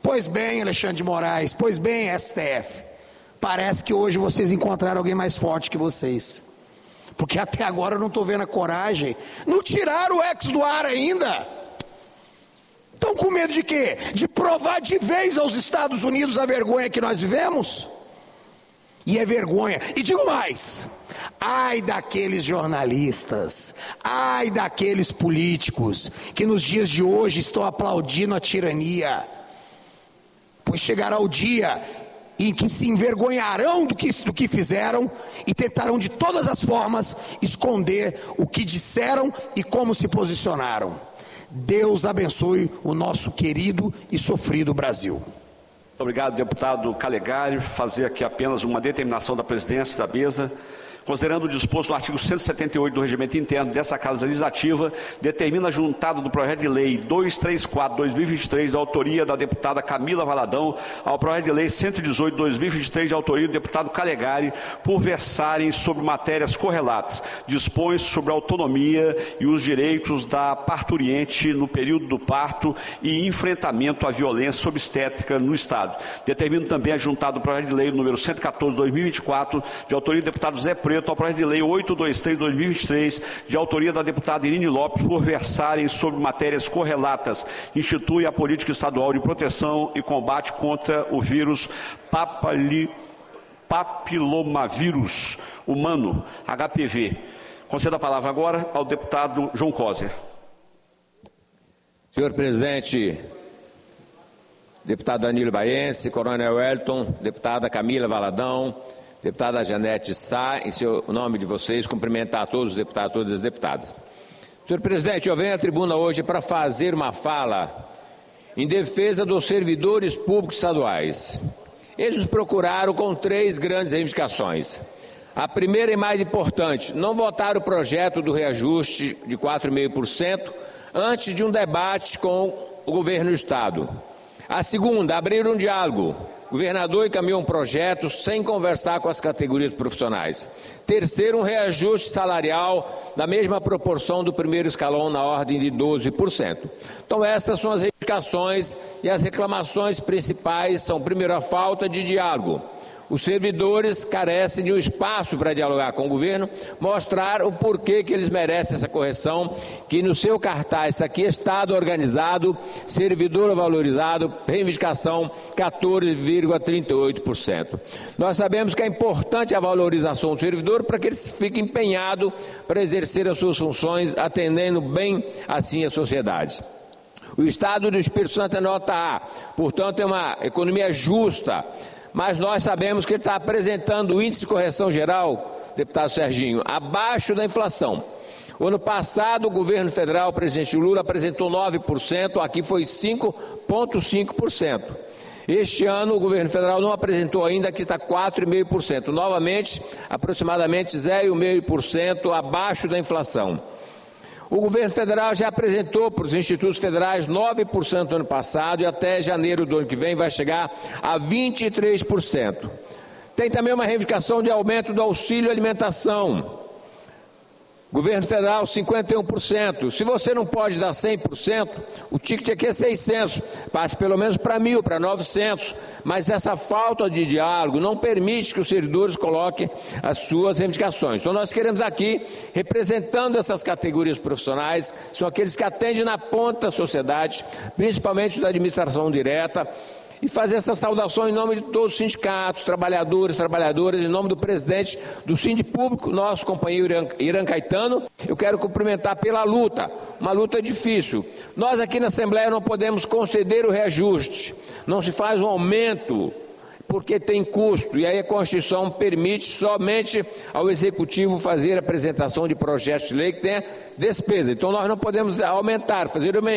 [SPEAKER 19] Pois bem, Alexandre de Moraes, pois bem, STF, parece que hoje vocês encontraram alguém mais forte que vocês, porque até agora eu não estou vendo a coragem, não tiraram o ex do ar ainda. Estão com medo de quê? De provar de vez aos Estados Unidos a vergonha que nós vivemos? E é vergonha. E digo mais, ai daqueles jornalistas, ai daqueles políticos que nos dias de hoje estão aplaudindo a tirania, pois chegará o dia em que se envergonharão do que fizeram e tentarão de todas as formas esconder o que disseram e como se posicionaram. Deus abençoe o nosso querido e sofrido Brasil.
[SPEAKER 2] Obrigado, deputado Calegari. Fazer aqui apenas uma determinação da presidência da mesa. Considerando o disposto no artigo 178 do Regimento Interno dessa Casa Legislativa, determina a juntada do projeto de lei 234/2023, da autoria da deputada Camila Valadão, ao projeto de lei 118/2023, de autoria do deputado Calegari, por versarem sobre matérias correlatas, dispõe sobre a autonomia e os direitos da parturiente no período do parto e enfrentamento à violência obstétrica no Estado. Determina também a juntada do projeto de lei número 114/2024, de autoria do deputado Zé Preto, ao projeto de lei 823/2023, de autoria da deputada Irine Lopes, por versarem sobre matérias correlatas, institui a política estadual de proteção e combate contra o vírus papilomavírus humano, HPV. Concedo a palavra agora ao deputado João Coser.
[SPEAKER 10] Senhor presidente, deputado Danilo Baense, coronel Wellington, deputada Camila Valadão, deputada Janete Sá, em nome de vocês, cumprimentar a todos os deputados, todas as deputadas. Senhor presidente, eu venho à tribuna hoje para fazer uma fala em defesa dos servidores públicos estaduais. Eles nos procuraram com 3 grandes reivindicações. A primeira e mais importante, não votar o projeto do reajuste de 4,5% antes de um debate com o governo do Estado. A segunda, abrir um diálogo. O governador encaminhou um projeto sem conversar com as categorias profissionais. Terceiro, um reajuste salarial na mesma proporção do primeiro escalão, na ordem de 12%. Então, essas são as reivindicações e as reclamações principais são, primeiro, a falta de diálogo. Os servidores carecem de um espaço para dialogar com o governo, mostrar o porquê que eles merecem essa correção, que no seu cartaz está aqui, Estado organizado, servidor valorizado, reivindicação 14,38%. Nós sabemos que é importante a valorização do servidor para que ele fique empenhado para exercer as suas funções, atendendo bem assim a sociedade. O Estado do Espírito Santo é nota A, portanto é uma economia justa, mas nós sabemos que ele está apresentando o índice de correção geral, deputado Serginho, abaixo da inflação. O ano passado, o governo federal, o presidente Lula, apresentou 9%, aqui foi 5,5%. Este ano, o governo federal não apresentou ainda, aqui está 4,5%. Novamente, aproximadamente 0,5% abaixo da inflação. O governo federal já apresentou para os institutos federais 9% no ano passado e até janeiro do ano que vem vai chegar a 23%. Tem também uma reivindicação de aumento do auxílio alimentação. Governo federal, 51%. Se você não pode dar 100%, o ticket aqui é 600. Passe pelo menos para 1.000, para 900. Mas essa falta de diálogo não permite que os servidores coloquem as suas reivindicações. Então nós queremos aqui, representando essas categorias profissionais, são aqueles que atendem na ponta da sociedade, principalmente da administração direta, e fazer essa saudação em nome de todos os sindicatos, trabalhadores, trabalhadoras, em nome do presidente do Sindipúblico, nosso companheiro Irã Caetano. Eu quero cumprimentar pela luta, uma luta difícil. Nós aqui na Assembleia não podemos conceder o reajuste, não se faz um aumento, porque tem custo, e aí a Constituição permite somente ao Executivo fazer a apresentação de projetos de lei que tenha despesa. Então nós não podemos aumentar, fazer uma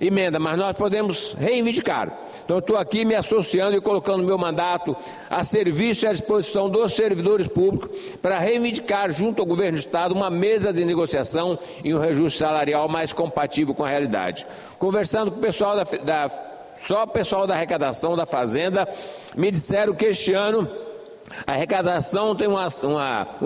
[SPEAKER 10] emenda, mas nós podemos reivindicar. Então eu estou aqui me associando e colocando meu mandato a serviço e à disposição dos servidores públicos para reivindicar junto ao governo do Estado uma mesa de negociação e um reajuste salarial mais compatível com a realidade. Conversando com o pessoal só o pessoal da arrecadação da Fazenda me disseram que este ano a arrecadação tem um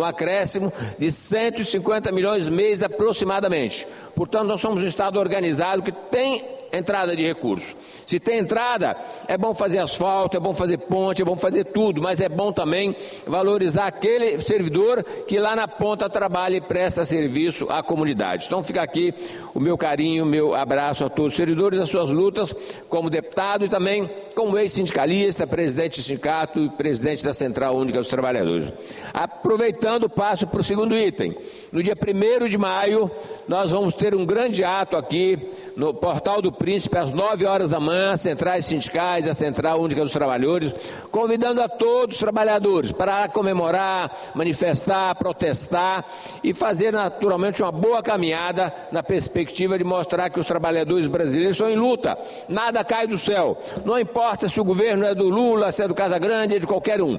[SPEAKER 10] acréscimo de 150 milhões mês aproximadamente. Portanto, nós somos um Estado organizado que tem entrada de recursos. Se tem entrada, é bom fazer asfalto, é bom fazer ponte, é bom fazer tudo, mas é bom também valorizar aquele servidor que lá na ponta trabalha e presta serviço à comunidade. Então fica aqui o meu carinho, o meu abraço a todos os servidores, as suas lutas como deputado e também como ex-sindicalista, presidente do sindicato e presidente da Central Única dos Trabalhadores. Aproveitando, passo para o segundo item.
[SPEAKER 20] No dia 1º de maio, nós vamos ter um grande ato aqui no Portal do Príncipe, às 9 horas da manhã, as centrais sindicais, a Central Única dos Trabalhadores, convidando a todos os trabalhadores para comemorar, manifestar, protestar e fazer naturalmente uma boa caminhada na perspectiva de mostrar que os trabalhadores brasileiros estão em luta. Nada cai do céu. Não importa se o governo é do Lula, se é do Casagrande, é de qualquer um.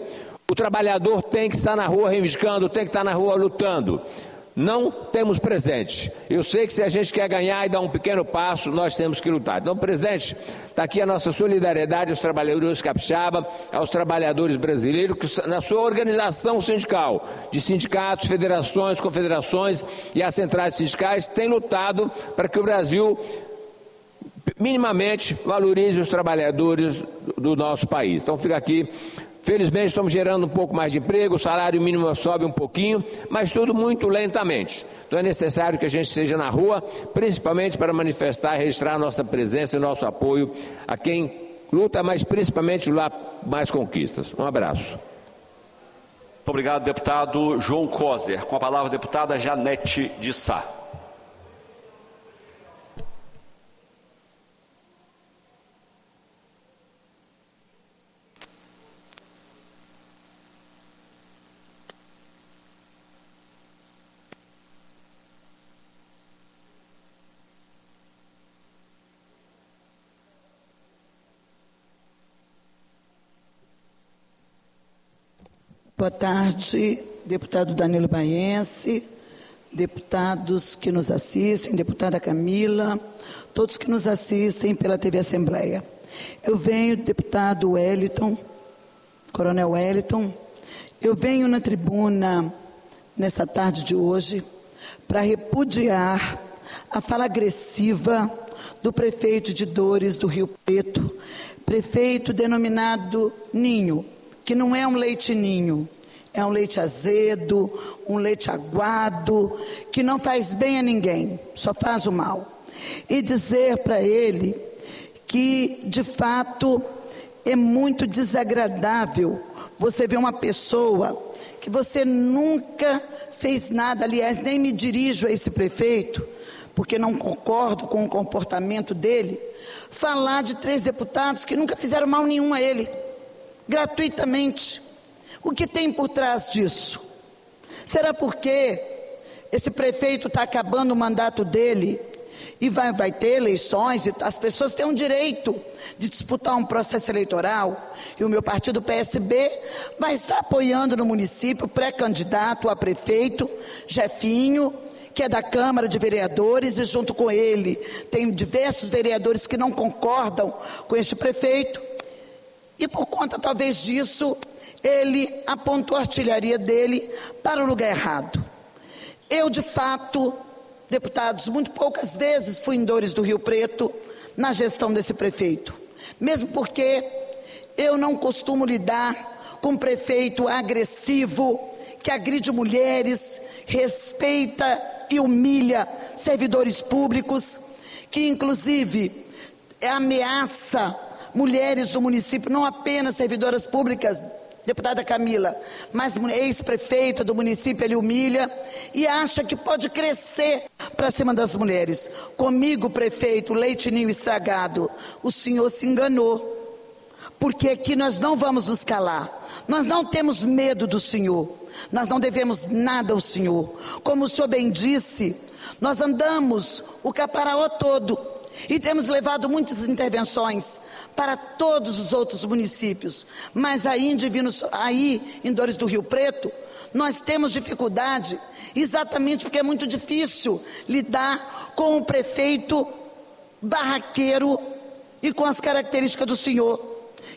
[SPEAKER 20] O trabalhador tem que estar na rua reivindicando, tem que estar na rua lutando. Não temos presente. Eu sei que se a gente quer ganhar e dar um pequeno passo, nós temos que lutar. Então, presidente, está aqui a nossa solidariedade aos trabalhadores capixaba, aos trabalhadores brasileiros, que na sua organização sindical, de sindicatos, federações, confederações e as centrais sindicais, têm lutado para que o Brasil minimamente valorize os trabalhadores do nosso país. Então, fica aqui. Felizmente estamos gerando um pouco mais de emprego, o salário mínimo sobe um pouquinho, mas tudo muito lentamente. Então é necessário que a gente esteja na rua, principalmente para manifestar e registrar a nossa presença e nosso apoio a quem luta, mas principalmente lá mais conquistas. Um abraço.
[SPEAKER 2] Muito obrigado, deputado João Coser. Com a palavra a deputada Janete de Sá.
[SPEAKER 14] Boa tarde, deputado Danilo Baense, deputados que nos assistem, deputada Camila, todos que nos assistem pela TV Assembleia. Eu venho, deputado Wellington, coronel Wellington, eu venho na tribuna nessa tarde de hoje para repudiar a fala agressiva do prefeito de Dores do Rio Preto, prefeito denominado Ninho, que não é um leite ninho, é um leite azedo, um leite aguado, que não faz bem a ninguém, só faz o mal. E dizer para ele que, de fato, é muito desagradável você ver uma pessoa que você nunca fez nada, aliás, nem me dirijo a esse prefeito, porque não concordo com o comportamento dele, falar de 3 deputados que nunca fizeram mal nenhum a ele, gratuitamente. O que tem por trás disso? Será porque esse prefeito está acabando o mandato dele e vai ter eleições e as pessoas têm um direito de disputar um processo eleitoral e o meu partido PSB vai estar apoiando no município o pré-candidato a prefeito Jefinho, que é da Câmara de Vereadores, e junto com ele tem diversos vereadores que não concordam com este prefeito. E por conta talvez disso, ele apontou a artilharia dele para o lugar errado. Eu, de fato, deputados, muito poucas vezes fui em Dores do Rio Preto na gestão desse prefeito. Mesmo porque eu não costumo lidar com um prefeito agressivo, que agride mulheres, respeita e humilha servidores públicos, que inclusive ameaça mulheres do município, não apenas servidoras públicas, deputada Camila, mas ex-prefeita do município, ele humilha e acha que pode crescer para cima das mulheres. Comigo, prefeito, leite ninho estragado, o senhor se enganou, porque aqui nós não vamos nos calar, nós não temos medo do senhor, nós não devemos nada ao senhor. Como o senhor bem disse, nós andamos o Caparaó todo, e temos levado muitas intervenções para todos os outros municípios, mas aí em Dores do Rio Preto, nós temos dificuldade, exatamente porque é muito difícil lidar com o prefeito barraqueiro e com as características do senhor,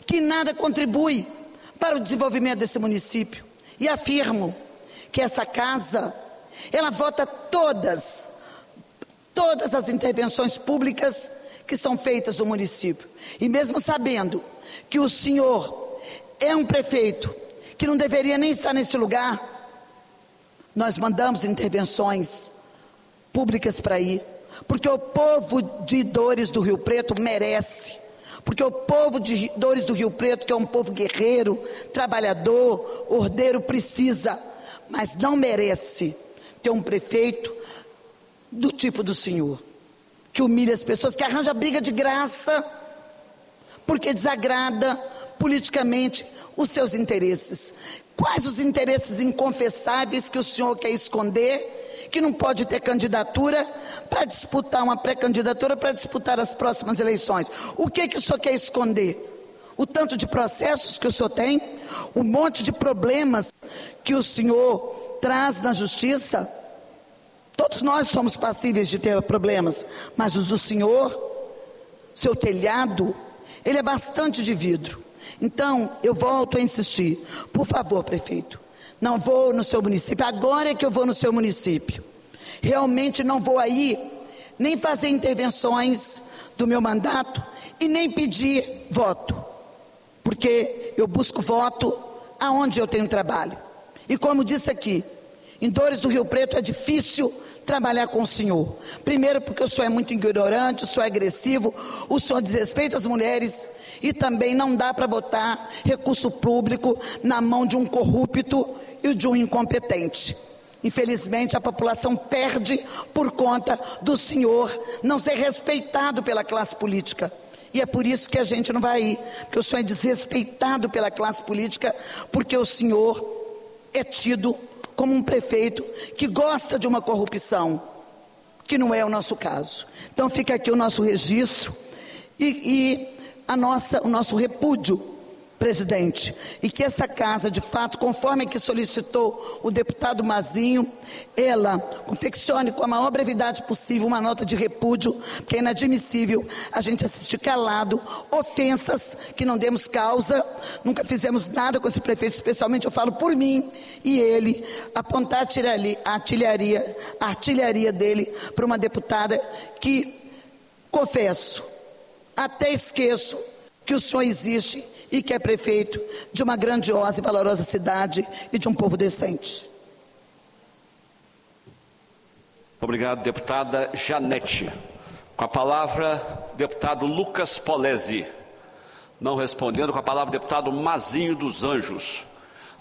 [SPEAKER 14] que nada contribui para o desenvolvimento desse município. E afirmo que essa casa, ela vota todas as intervenções públicas que são feitas no município. E mesmo sabendo que o senhor é um prefeito que não deveria nem estar nesse lugar, nós mandamos intervenções públicas para ir, porque o povo de Dores do Rio Preto merece, porque o povo de Dores do Rio Preto, que é um povo guerreiro, trabalhador, ordeiro, precisa, mas não merece ter um prefeito do tipo do senhor, que humilha as pessoas, que arranja briga de graça, porque desagrada politicamente os seus interesses. Quais os interesses inconfessáveis que o senhor quer esconder, que não pode ter candidatura para disputar uma pré-candidatura, para disputar as próximas eleições? O que o senhor quer esconder? O tanto de processos que o senhor tem? O monte de problemas que o senhor traz na justiça? Todos nós somos passíveis de ter problemas, mas os do senhor, seu telhado, ele é bastante de vidro. Então, eu volto a insistir, por favor, prefeito, não vou no seu município, agora é que eu vou no seu município. Realmente não vou aí nem fazer intervenções do meu mandato e nem pedir voto, porque eu busco voto aonde eu tenho trabalho. E como disse aqui, em Dores do Rio Preto é difícil trabalhar com o senhor. Primeiro porque o senhor é muito ignorante, o senhor é agressivo, o senhor desrespeita as mulheres e também não dá para botar recurso público na mão de um corrupto e de um incompetente. Infelizmente a população perde por conta do senhor não ser respeitado pela classe política. E é por isso que a gente não vai ir, porque o senhor é desrespeitado pela classe política, porque o senhor é tido como um prefeito que gosta de uma corrupção, que não é o nosso caso. Então fica aqui o nosso registro e o nosso repúdio, presidente, e que essa casa, de fato, conforme que solicitou o deputado Mazinho, ela confeccione com a maior brevidade possível uma nota de repúdio, porque é inadmissível a gente assistir calado ofensas que não demos causa, nunca fizemos nada com esse prefeito, especialmente eu falo por mim e ele, apontar a artilharia dele para uma deputada que, confesso, até esqueço que o senhor existe e que é prefeito de uma grandiosa e valorosa cidade e de um povo decente.
[SPEAKER 2] Obrigado, deputada Janete. Com a palavra, deputado Lucas Polezi. Não respondendo, com a palavra, deputado Mazinho dos Anjos.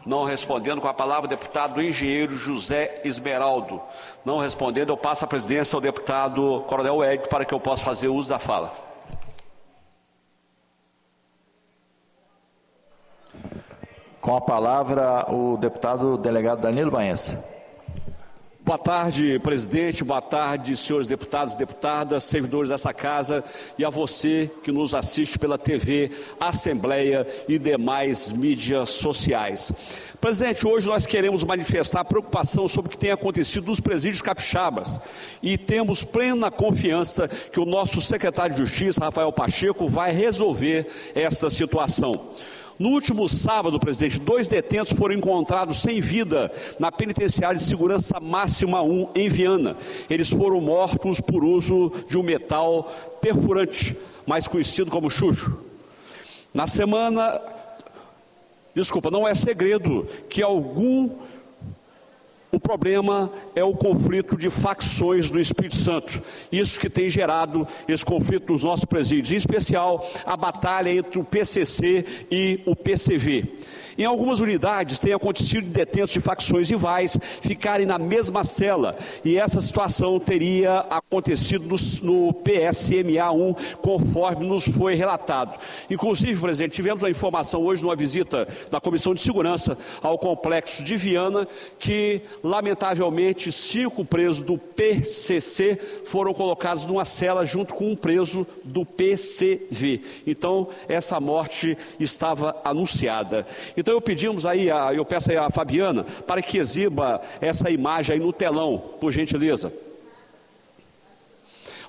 [SPEAKER 2] Não respondendo, com a palavra, deputado engenheiro José Esmeraldo. Não respondendo, eu passo a presidência ao deputado Coronel Edson para que eu possa fazer uso da fala.
[SPEAKER 8] Com a palavra, o deputado delegado Danilo Baença.
[SPEAKER 2] Boa tarde, presidente. Boa tarde, senhores deputados e deputadas, servidores dessa casa e a você que nos assiste pela TV, Assembleia e demais mídias sociais. Presidente, hoje nós queremos manifestar preocupação sobre o que tem acontecido nos presídios capixabas e temos plena confiança que o nosso secretário de Justiça, Rafael Pacheco, vai resolver essa situação. No último sábado, presidente, 2 detentos foram encontrados sem vida na penitenciária de segurança máxima 1 em Viana. Eles foram mortos por uso de um metal perfurante, mais conhecido como chucho. Na semana, não é segredo que o problema é o conflito de facções do Espírito Santo. Isso que tem gerado esse conflito nos nossos presídios, em especial a batalha entre o PCC e o PCV. Em algumas unidades tem acontecido detentos de facções rivais ficarem na mesma cela, e essa situação teria acontecido no PSMA-1, conforme nos foi relatado. Inclusive, presidente, tivemos uma informação hoje numa visita da Comissão de Segurança ao complexo de Viana, que lamentavelmente 5 presos do PCC foram colocados numa cela junto com um preso do PCV. Então, essa morte estava anunciada. Então eu peço aí a Fabiana para que exiba essa imagem aí no telão, por gentileza.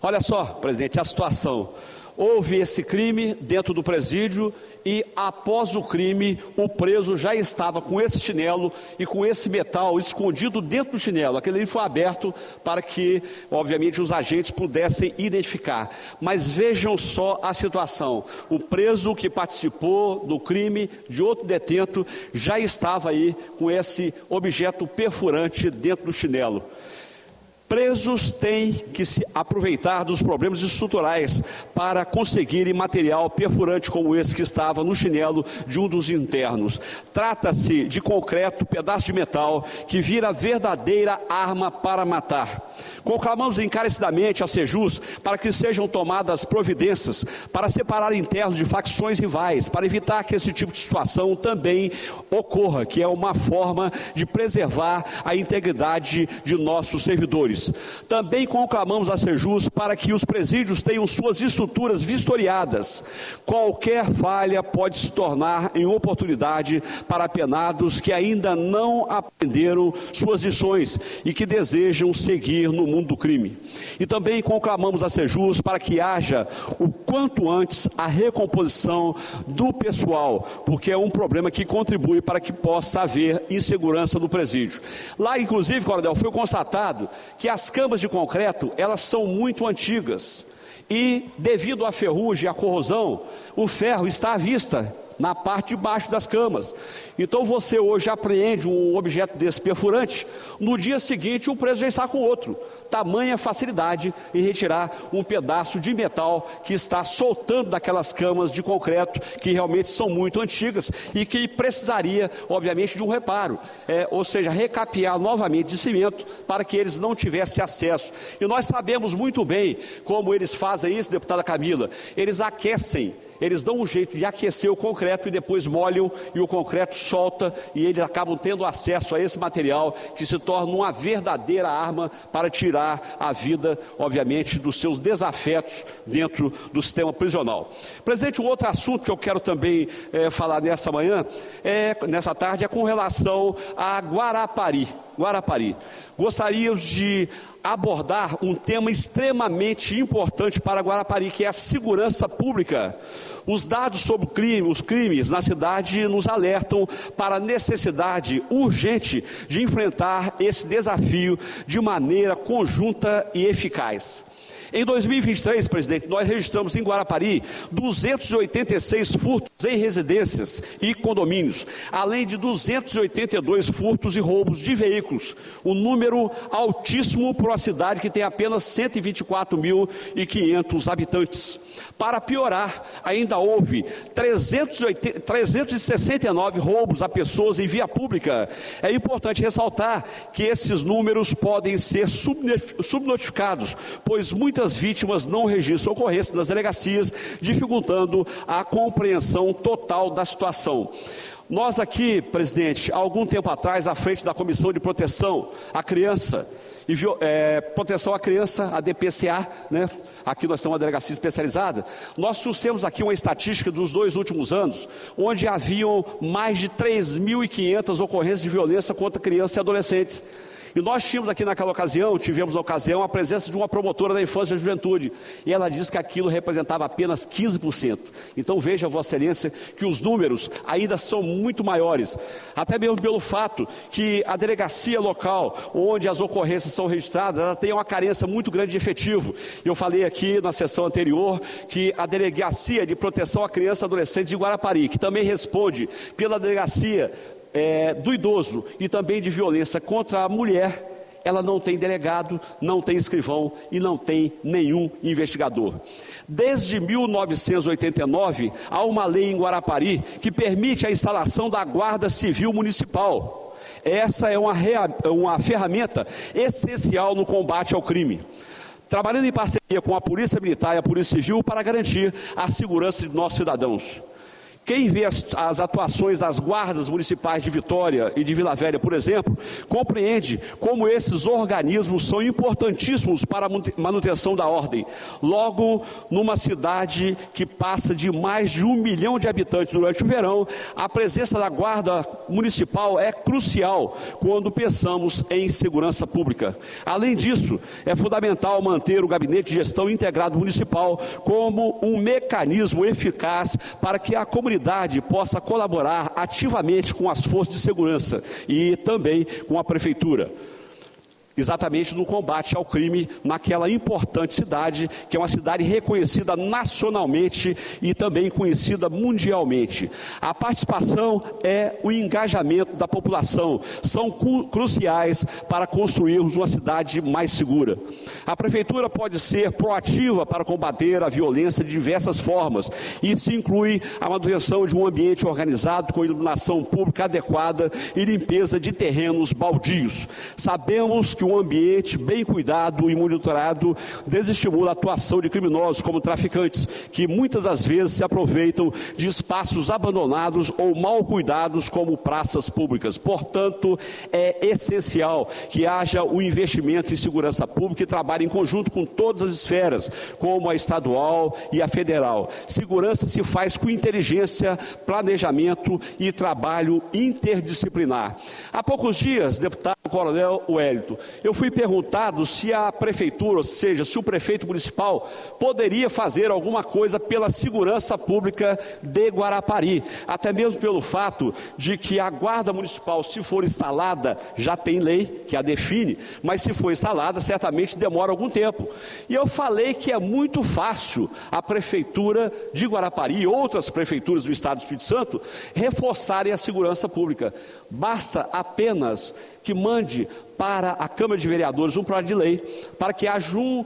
[SPEAKER 2] Olha só, presidente, a situação. Houve esse crime dentro do presídio e após o crime o preso já estava com esse chinelo e com esse metal escondido dentro do chinelo. Aquele ali foi aberto para que, obviamente, os agentes pudessem identificar. Mas vejam só a situação. O preso que participou do crime de outro detento já estava aí com esse objeto perfurante dentro do chinelo. Presos têm que se aproveitar dos problemas estruturais para conseguirem material perfurante como esse que estava no chinelo de um dos internos. Trata-se de concreto, pedaço de metal, que vira verdadeira arma para matar. Conclamamos encarecidamente a Sejus para que sejam tomadas providências para separar internos de facções rivais, para evitar que esse tipo de situação também ocorra, que é uma forma de preservar a integridade de nossos servidores. Também conclamamos a Sejus para que os presídios tenham suas estruturas vistoriadas. Qualquer falha pode se tornar em oportunidade para apenados que ainda não aprenderam suas lições e que desejam seguir no mundo do crime. E também conclamamos a Sejus para que haja o quanto antes a recomposição do pessoal, porque é um problema que contribui para que possa haver insegurança no presídio. Lá, inclusive, coronel, foi constatado que as camas de concreto, elas são muito antigas e, devido à ferrugem e à corrosão, o ferro está à vista na parte de baixo das camas. Então você hoje apreende um objeto desse perfurante, no dia seguinte o preso já está com outro. Tamanha facilidade em retirar um pedaço de metal que está soltando daquelas camas de concreto que realmente são muito antigas e que precisaria, obviamente, de um reparo, ou seja, recapear novamente de cimento para que eles não tivessem acesso. E nós sabemos muito bem como eles fazem isso, deputada Camila. Eles aquecem, eles dão um jeito de aquecer o concreto e depois molham e o concreto solta e eles acabam tendo acesso a esse material que se torna uma verdadeira arma para tirar a vida, obviamente, dos seus desafetos dentro do sistema prisional. Presidente, um outro assunto que eu quero também falar nessa tarde, é com relação a Guarapari. Gostaríamos de abordar um tema extremamente importante para Guarapari, que é a segurança pública. Os dados sobre os crimes na cidade nos alertam para a necessidade urgente de enfrentar esse desafio de maneira conjunta e eficaz. Em 2023, presidente, nós registramos em Guarapari 286 furtos em residências e condomínios, além de 282 furtos e roubos de veículos, um número altíssimo para uma cidade que tem apenas 124.500 habitantes. Para piorar, ainda houve 369 roubos a pessoas em via pública. É importante ressaltar que esses números podem ser subnotificados, pois muitas vítimas não registram ocorrência nas delegacias, dificultando a compreensão total da situação. Nós aqui, presidente, há algum tempo atrás, à frente da Comissão de Proteção à Criança, Proteção à Criança, a DPCA, né? Aqui nós temos uma delegacia especializada. Nós trouxemos aqui uma estatística dos 2 últimos anos, onde haviam mais de 3.500 ocorrências de violência contra crianças e adolescentes. E nós tivemos na ocasião, a presença de uma promotora da infância e juventude. E ela disse que aquilo representava apenas 15%. Então veja, Vossa Excelência, que os números ainda são muito maiores. Até mesmo pelo fato que a delegacia local, onde as ocorrências são registradas, ela tem uma carência muito grande de efetivo. Eu falei aqui na sessão anterior que a Delegacia de Proteção à Criança e Adolescente de Guarapari, que também responde pela Delegacia do idoso e também de violência contra a mulher, ela não tem delegado, não tem escrivão e não tem nenhum investigador. Desde 1989, há uma lei em Guarapari que permite a instalação da Guarda Civil Municipal. Essa é uma ferramenta essencial no combate ao crime, trabalhando em parceria com a Polícia Militar e a Polícia Civil para garantir a segurança de nossos cidadãos. Quem vê as atuações das guardas municipais de Vitória e de Vila Velha, por exemplo, compreende como esses organismos são importantíssimos para a manutenção da ordem. Logo, numa cidade que passa de mais de 1 milhão de habitantes durante o verão, a presença da guarda municipal é crucial quando pensamos em segurança pública. Além disso, é fundamental manter o Gabinete de Gestão Integrado Municipal como um mecanismo eficaz para que a comunidade possa colaborar ativamente com as forças de segurança e também com a Prefeitura. exatamente no combate ao crime naquela importante cidade, que é uma cidade reconhecida nacionalmente e também conhecida mundialmente. A participação é o engajamento da população, são cruciais para construirmos uma cidade mais segura. A Prefeitura pode ser proativa para combater a violência de diversas formas. Isso inclui a manutenção de um ambiente organizado com iluminação pública adequada e limpeza de terrenos baldios. Sabemos que um ambiente bem cuidado e monitorado desestimula a atuação de criminosos como traficantes, que muitas das vezes se aproveitam de espaços abandonados ou mal cuidados como praças públicas. Portanto, é essencial que haja um investimento em segurança pública e trabalhe em conjunto com todas as esferas, como a estadual e a federal. Segurança se faz com inteligência, planejamento e trabalho interdisciplinar. Há poucos dias, deputado Coronel Wellington, eu fui perguntado se a prefeitura, ou seja, se o prefeito municipal poderia fazer alguma coisa pela segurança pública de Guarapari, até mesmo pelo fato de que a guarda municipal, se for instalada, já tem lei que a define, mas se for instalada, certamente demora algum tempo. E eu falei que é muito fácil a prefeitura de Guarapari e outras prefeituras do estado do Espírito Santo reforçarem a segurança pública. Basta apenas que mande para a Câmara de Vereadores um projeto de lei para que haja um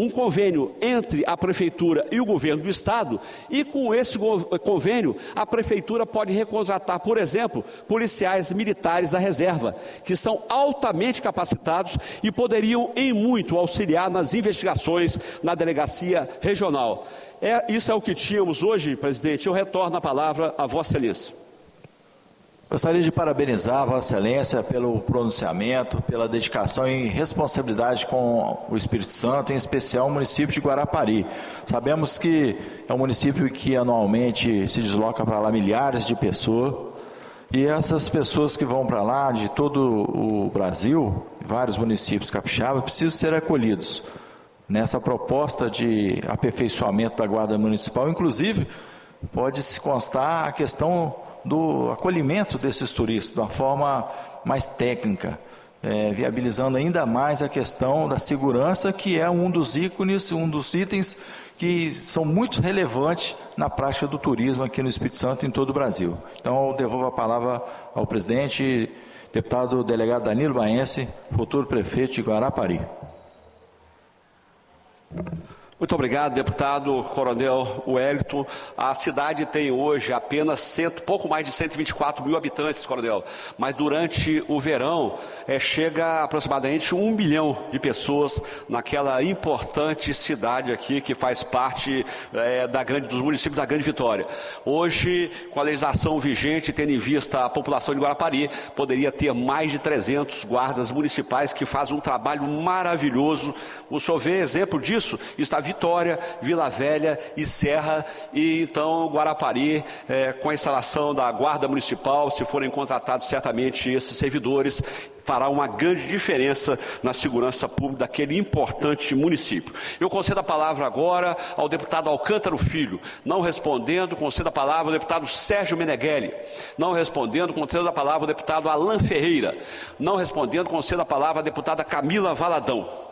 [SPEAKER 2] convênio entre a Prefeitura e o governo do Estado, e com esse convênio a Prefeitura pode recontratar, por exemplo, policiais militares da reserva, que são altamente capacitados e poderiam em muito auxiliar nas investigações na delegacia regional. Isso é o que tínhamos hoje, presidente. Eu retorno a palavra a Vossa Excelência.
[SPEAKER 8] Gostaria de parabenizar Vossa Excelência pelo pronunciamento, pela dedicação e responsabilidade com o Espírito Santo, em especial o município de Guarapari. Sabemos que é um município que anualmente se desloca para lá milhares de pessoas, e essas pessoas que vão para lá de todo o Brasil, vários municípios capixabas, precisam ser acolhidos nessa proposta de aperfeiçoamento da Guarda Municipal. Inclusive, pode-se constar a questão do acolhimento desses turistas de uma forma mais técnica, viabilizando ainda mais a questão da segurança, que é um dos ícones, um dos itens que são muito relevantes na prática do turismo aqui no Espírito Santo e em todo o Brasil. Então, eu devolvo a palavra ao presidente, deputado delegado Danilo Baense, futuro prefeito de Guarapari.
[SPEAKER 2] Muito obrigado, deputado Coronel Wellington. A cidade tem hoje apenas pouco mais de 124 mil habitantes, Coronel, mas durante o verão chega a aproximadamente 1 milhão de naquela importante cidade aqui que faz parte dos municípios da Grande Vitória. Hoje, com a legislação vigente, tendo em vista a população de Guarapari, poderia ter mais de 300 guardas municipais que fazem um trabalho maravilhoso. O senhor vê exemplo disso? Está Vitória, Vila Velha e Serra, e então Guarapari, com a instalação da Guarda Municipal, se forem contratados certamente esses servidores, fará uma grande diferença na segurança pública daquele importante município. Eu concedo a palavra agora ao deputado Alcântara Filho. Não respondendo, concedo a palavra ao deputado Sérgio Meneghelli. Não respondendo, concedo a palavra ao deputado Alan Ferreira. Não respondendo, concedo a palavra à deputada Camila Valadão.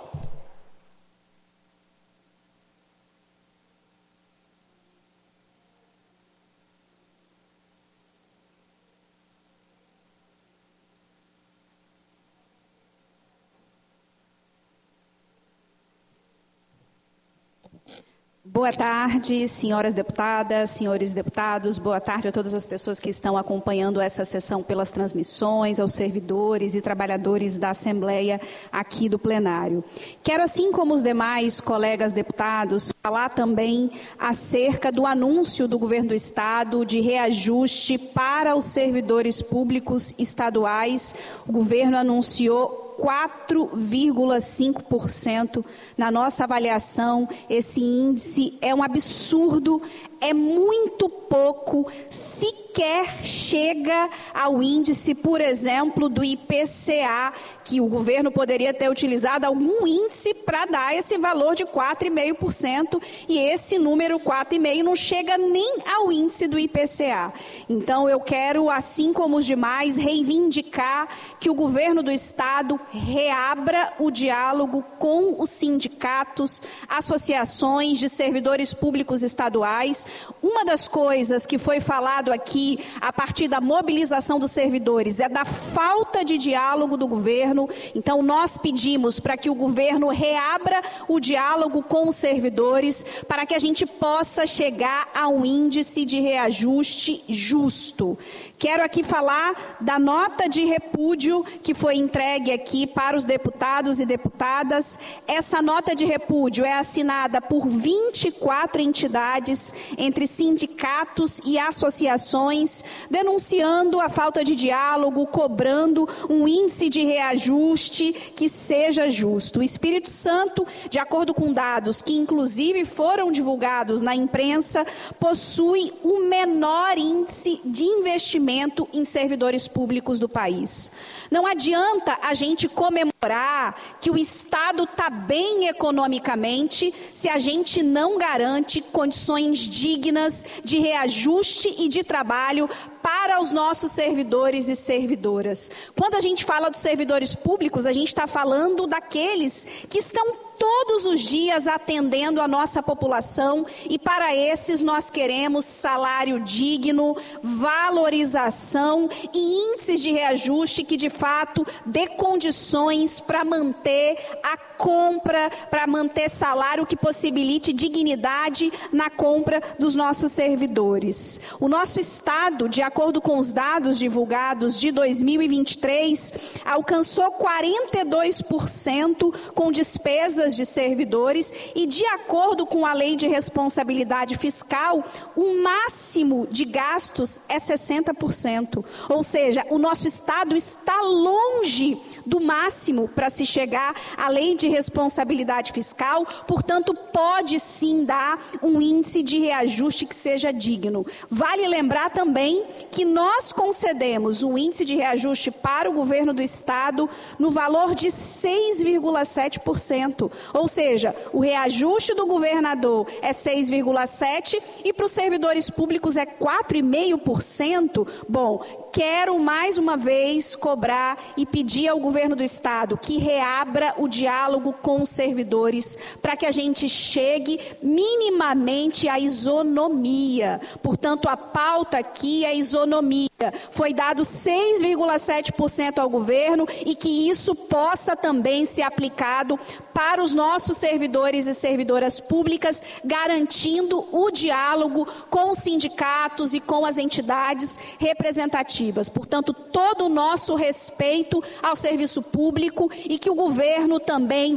[SPEAKER 16] Boa tarde, senhoras deputadas, senhores deputados. Boa tarde a todas as pessoas que estão acompanhando essa sessão pelas transmissões, aos servidores e trabalhadores da Assembleia aqui do plenário. Quero, assim como os demais colegas deputados, falar também acerca do anúncio do governo do Estado de reajuste para os servidores públicos estaduais. O governo anunciou 4,5%. Na nossa avaliação, esse índice é um absurdo, é muito pouco, sequer chega ao índice, por exemplo, do IPCA, que o governo poderia ter utilizado algum índice para dar esse valor de 4,5%, e esse número 4,5% não chega nem ao índice do IPCA. Então eu quero, assim como os demais, reivindicar que o governo do Estado reabra o diálogo com os sindicatos, associações de servidores públicos estaduais. Uma das coisas que foi falado aqui, a partir da mobilização dos servidores, é da falta de diálogo do governo. Então, nós pedimos para que o governo reabra o diálogo com os servidores, para que a gente possa chegar a um índice de reajuste justo. Quero aqui falar da nota de repúdio que foi entregue aqui para os deputados e deputadas. Essa nota de repúdio é assinada por 24 entidades, entre sindicatos e associações, denunciando a falta de diálogo, cobrando um índice de reajuste que seja justo. O Espírito Santo, de acordo com dados que inclusive foram divulgados na imprensa, possui o menor índice de investimento em servidores públicos do país. Não adianta a gente comemorar que o Estado está bem economicamente se a gente não garante condições dignas de reajuste e de trabalho para os nossos servidores e servidoras. Quando a gente fala dos servidores públicos, a gente está falando daqueles que estão todos os dias atendendo a nossa população, e para esses nós queremos salário digno, valorização e índices de reajuste que de fato dê condições para manter a compra, para manter salário que possibilite dignidade na compra dos nossos servidores. O nosso Estado, de acordo com os dados divulgados de 2023, alcançou 42% com despesas de servidores, e de acordo com a Lei de Responsabilidade Fiscal, o máximo de gastos é 60%. Ou seja, o nosso Estado está longe do máximo para se chegar à Lei de Responsabilidade Fiscal, portanto, pode sim dar um índice de reajuste que seja digno. Vale lembrar também que nós concedemos um índice de reajuste para o governo do Estado no valor de 6,7%. Ou seja, o reajuste do governador é 6,7% e para os servidores públicos é 4,5%. Bom, quero mais uma vez cobrar e pedir ao governo do Estado que reabra o diálogo com os servidores para que a gente chegue minimamente à isonomia. Portanto, a pauta aqui é isonomia. Foi dado 6,7% ao governo e que isso possa também ser aplicado para os nossos servidores e servidoras públicas, garantindo o diálogo com os sindicatos e com as entidades representativas. Portanto, todo o nosso respeito ao serviço público e que o governo também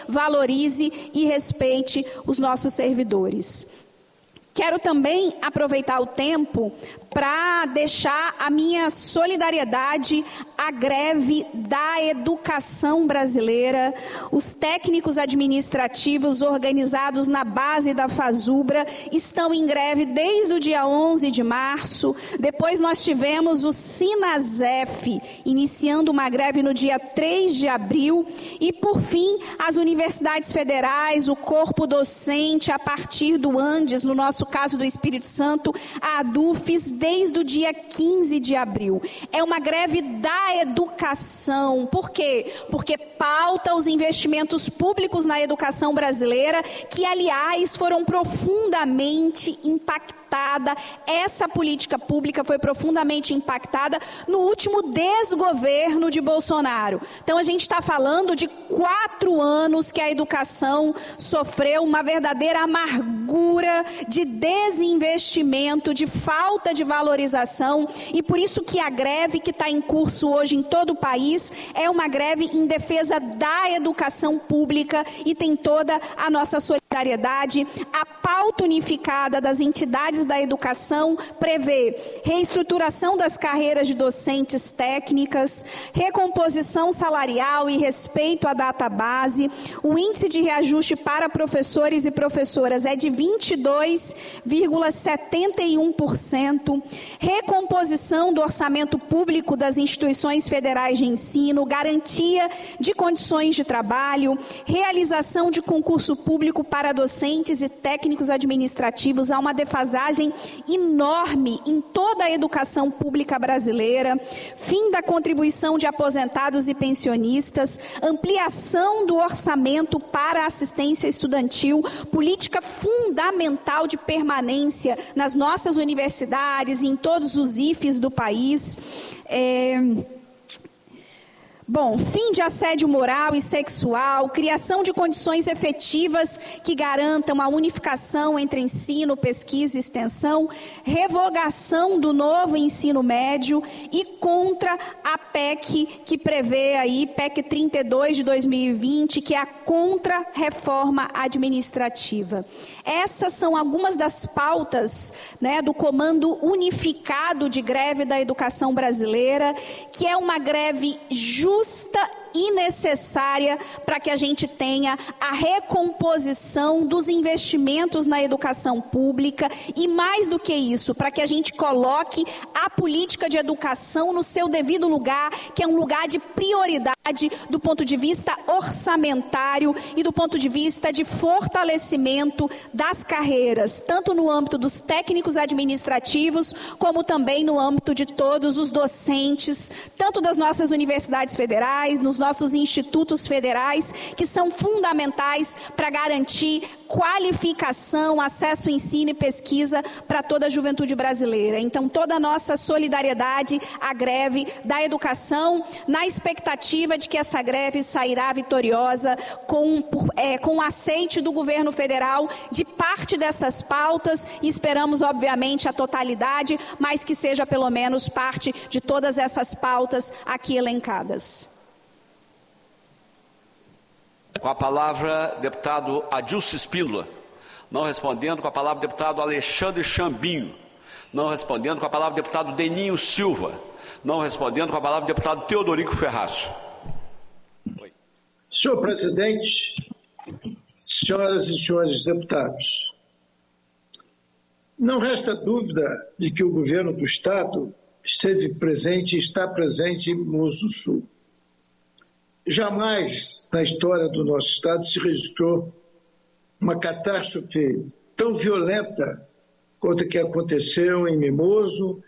[SPEAKER 16] valorize e respeite os nossos servidores. Quero também aproveitar o tempo para deixar a minha solidariedade à greve da educação brasileira. Os técnicos administrativos organizados na base da FASUBRA estão em greve desde o dia 11 de março. Depois nós tivemos o SINASEF iniciando uma greve no dia 3 de abril. E, por fim, as universidades federais, o corpo docente, a partir do ANDES, no nosso caso do Espírito Santo, a ADUFES, desde o dia 15 de abril. É uma greve da educação. Por quê? Porque pauta os investimentos públicos na educação brasileira, que, aliás, foram profundamente impactados. Essa política pública foi profundamente impactada no último desgoverno de Bolsonaro. Então, a gente está falando de 4 anos que a educação sofreu uma verdadeira amargura de desinvestimento, de falta de valorização, e por isso que a greve que está em curso hoje em todo o país é uma greve em defesa da educação pública e tem toda a nossa solidariedade. solidariedade, a pauta unificada das entidades da educação prevê reestruturação das carreiras de docentes técnicas, recomposição salarial e respeito à database. O índice de reajuste para professores e professoras é de 22,71%, recomposição do orçamento público das instituições federais de ensino, garantia de condições de trabalho, realização de concurso público para docentes e técnicos administrativos. Há uma defasagem enorme em toda a educação pública brasileira, fim da contribuição de aposentados e pensionistas, ampliação do orçamento para a assistência estudantil, política fundamental de permanência nas nossas universidades e em todos os IFES do país. Fim de assédio moral e sexual, criação de condições efetivas que garantam a unificação entre ensino, pesquisa e extensão, revogação do novo ensino médio e contra a PEC que prevê aí, PEC 32 de 2020, que é a contra-reforma administrativa. Essas são algumas das pautas, né, do Comando Unificado de Greve da Educação Brasileira, que é uma greve justa e necessária para que a gente tenha a recomposição dos investimentos na educação pública e, mais do que isso, para que a gente coloque a política de educação no seu devido lugar, que é um lugar de prioridade do ponto de vista orçamentário e do ponto de vista de fortalecimento das carreiras, tanto no âmbito dos técnicos administrativos, como também no âmbito de todos os docentes, tanto das nossas universidades federais, nos nossos institutos federais, que são fundamentais para garantir qualificação, acesso, ensino e pesquisa para toda a juventude brasileira. Então, toda a nossa solidariedade à greve da educação, na expectativa de que essa greve sairá vitoriosa com o aceite do governo federal de parte dessas pautas, e esperamos, obviamente, a totalidade, mas que seja pelo menos parte de todas essas pautas aqui elencadas.
[SPEAKER 2] Com a palavra, deputado Adilson Espíndola. Não respondendo, com a palavra, deputado Alexandre Chambinho. Não respondendo, com a palavra, deputado Deninho Silva. Não respondendo, com a palavra, deputado Teodorico Ferraz.
[SPEAKER 11] Senhor presidente, senhoras e senhores deputados, não resta dúvida de que o governo do Estado esteve presente e está presente em Mimoso do Sul. Jamais na história do nosso Estado se registrou uma catástrofe tão violenta quanto a que aconteceu em Mimoso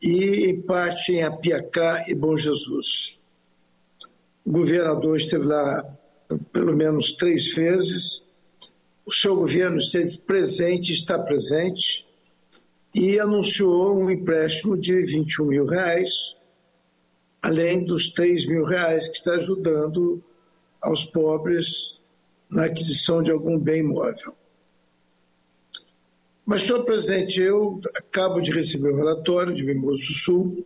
[SPEAKER 11] e, em parte, em Apiacá e Bom Jesus. O governador esteve lá pelo menos 3 vezes, o seu governo esteve presente, está presente, e anunciou um empréstimo de R$21 mil, além dos R$3 mil que está ajudando aos pobres na aquisição de algum bem imóvel. Mas, senhor presidente, eu acabo de receber um relatório de Mimoso do Sul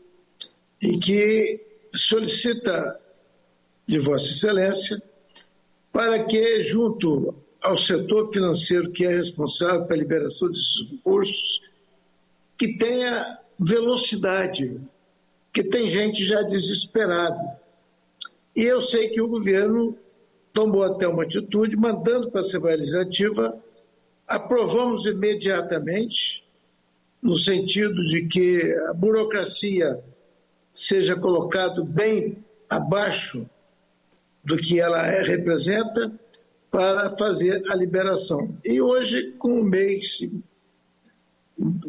[SPEAKER 11] em que solicita de Vossa Excelência para que, junto ao setor financeiro que é responsável pela liberação desses recursos, que tenha velocidade, porque tem gente já desesperada. E eu sei que o governo tomou até uma atitude, mandando para a Assembleia Legislativa, aprovamos imediatamente, no sentido de que a burocracia seja colocada bem abaixo do que ela representa, para fazer a liberação. E hoje, com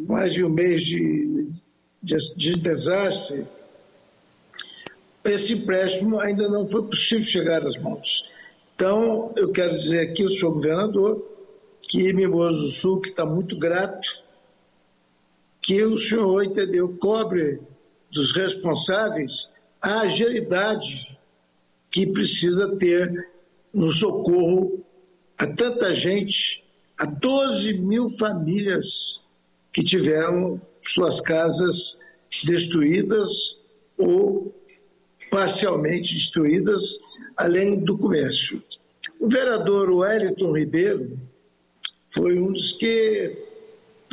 [SPEAKER 11] mais de um mês de desastre, esse empréstimo ainda não foi possível chegar às mãos. Então, eu quero dizer aqui ao senhor governador que Mimoso do Sul, que está muito grato, que o senhor, entendeu, cobre dos responsáveis a agilidade que precisa ter no socorro a tanta gente, a 12 mil famílias que tiveram suas casas destruídas ou parcialmente destruídas, além do comércio. O vereador Wellington Ribeiro foi um dos que,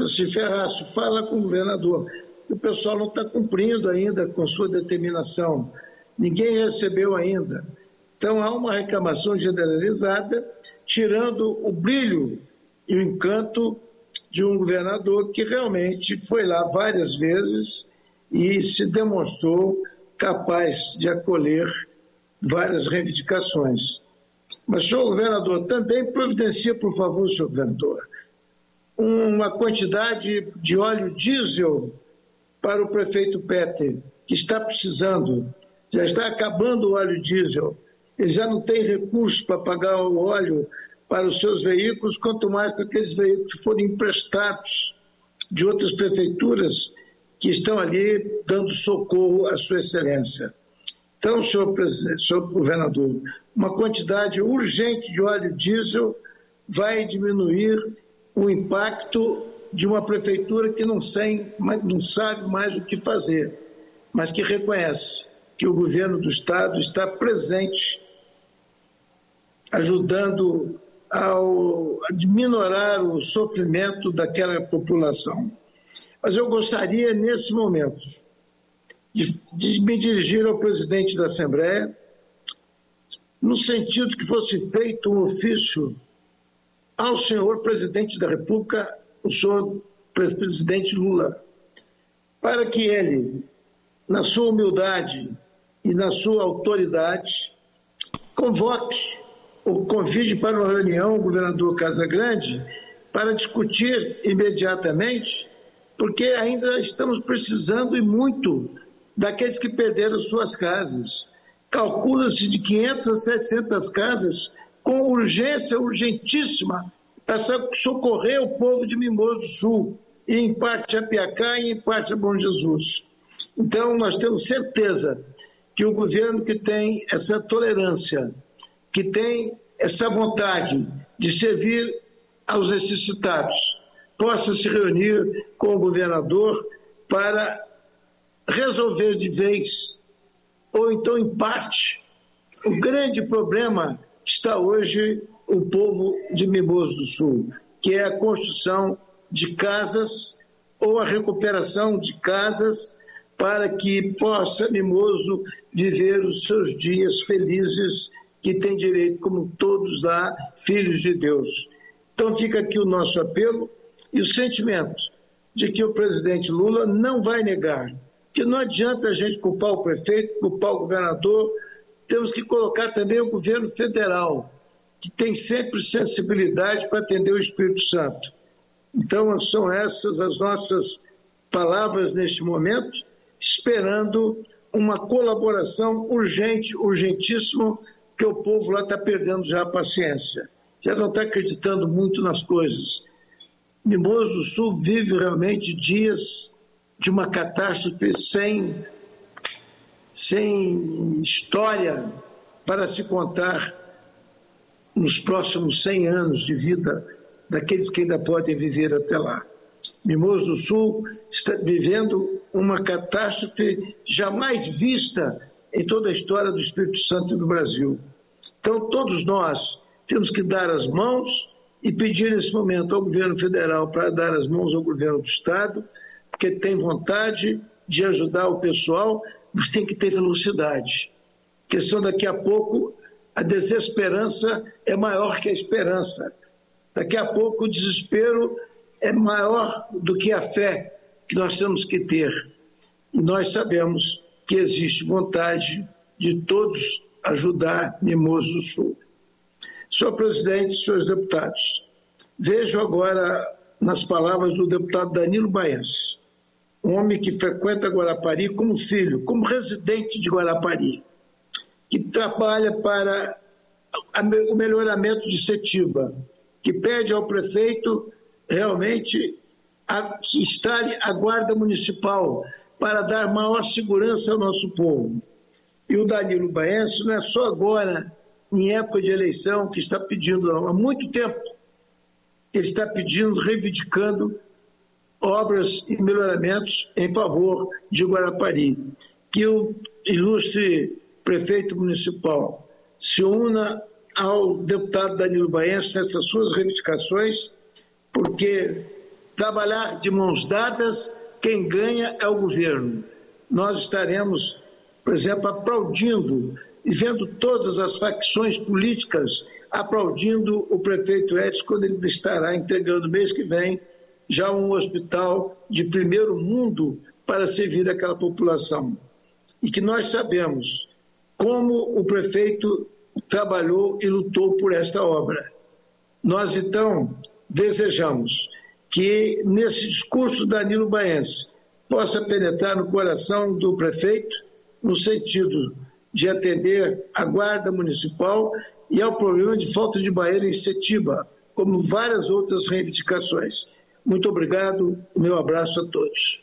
[SPEAKER 11] se Ferraço, fala com o governador. O pessoal não está cumprindo ainda com sua determinação. Ninguém recebeu ainda. Então, há uma reclamação generalizada, tirando o brilho e o encanto de um governador que realmente foi lá várias vezes e se demonstrou capaz de acolher várias reivindicações. Mas, senhor governador, também providencia, por favor, senhor governador, uma quantidade de óleo diesel para o prefeito Petter, que está precisando, já está acabando o óleo diesel, ele já não tem recursos para pagar o óleo para os seus veículos, quanto mais para aqueles veículos que forem emprestados de outras prefeituras que estão ali dando socorro à sua excelência. Então, senhor governador, uma quantidade urgente de óleo diesel vai diminuir o impacto de uma prefeitura que não sabe mais o que fazer, mas que reconhece que o governo do Estado está presente, ajudando a minorar o sofrimento daquela população. Mas eu gostaria, nesse momento, de me dirigir ao presidente da Assembleia, no sentido que fosse feito um ofício ao senhor presidente da República, o senhor presidente Lula, para que ele, na sua humildade e na sua autoridade, convoque ou convide para uma reunião o governador Casagrande para discutir imediatamente, porque ainda estamos precisando e muito daqueles que perderam suas casas. Calcula-se de 500 a 700 casas com urgência urgentíssima para socorrer o povo de Mimoso do Sul, e em parte a Piacá e em parte a Bom Jesus. Então, nós temos certeza que o governo que tem essa tolerância, que tem essa vontade de servir aos necessitados, possa se reunir com o governador para resolver de vez, ou então em parte, o grande problema que está hoje o povo de Mimoso do Sul, que é a construção de casas ou a recuperação de casas para que possa Mimoso viver os seus dias felizes, que tem direito, como todos lá, filhos de Deus. Então fica aqui o nosso apelo e o sentimento de que o presidente Lula não vai negar, que não adianta a gente culpar o prefeito, culpar o governador, temos que colocar também o governo federal, que tem sempre sensibilidade para atender o Espírito Santo. Então, são essas as nossas palavras neste momento, esperando uma colaboração urgente, urgentíssima, que o povo lá está perdendo já a paciência, já não está acreditando muito nas coisas. Mimoso do Sul vive realmente dias de uma catástrofe sem história para se contar nos próximos 100 anos de vida daqueles que ainda podem viver até lá. Mimoso do Sul está vivendo uma catástrofe jamais vista em toda a história do Espírito Santo e do Brasil. Então, todos nós temos que dar as mãos e pedir nesse momento ao governo federal para dar as mãos ao governo do Estado, porque tem vontade de ajudar o pessoal, mas tem que ter velocidade. A questão daqui a pouco, a desesperança é maior que a esperança. Daqui a pouco o desespero é maior do que a fé que nós temos que ter. E nós sabemos que existe vontade de todos ajudar Mimoso do Sul. Senhor presidente, senhores deputados, vejo agora nas palavras do deputado Danilo Baense, um homem que frequenta Guarapari como filho, como residente de Guarapari, que trabalha para o melhoramento de Setiba, que pede ao prefeito realmente que instale a Guarda Municipal para dar maior segurança ao nosso povo. E o Danilo Baense não é só agora, em época de eleição, que está pedindo, há muito tempo, ele está pedindo, reivindicando obras e melhoramentos em favor de Guarapari. Que o ilustre prefeito municipal se una ao deputado Danilo Baense nessas suas reivindicações porque trabalhar de mãos dadas, quem ganha é o governo. Nós estaremos, por exemplo, aplaudindo e vendo todas as facções políticas aplaudindo o prefeito Edson quando ele estará entregando mês que vem já um hospital de primeiro mundo para servir aquela população. E que nós sabemos como o prefeito trabalhou e lutou por esta obra. Nós, então, desejamos que nesse discurso Danilo Baense possa penetrar no coração do prefeito, no sentido de atender a Guarda Municipal e ao problema de falta de banheiro em Setiba, como várias outras reivindicações. Muito obrigado, meu abraço a todos.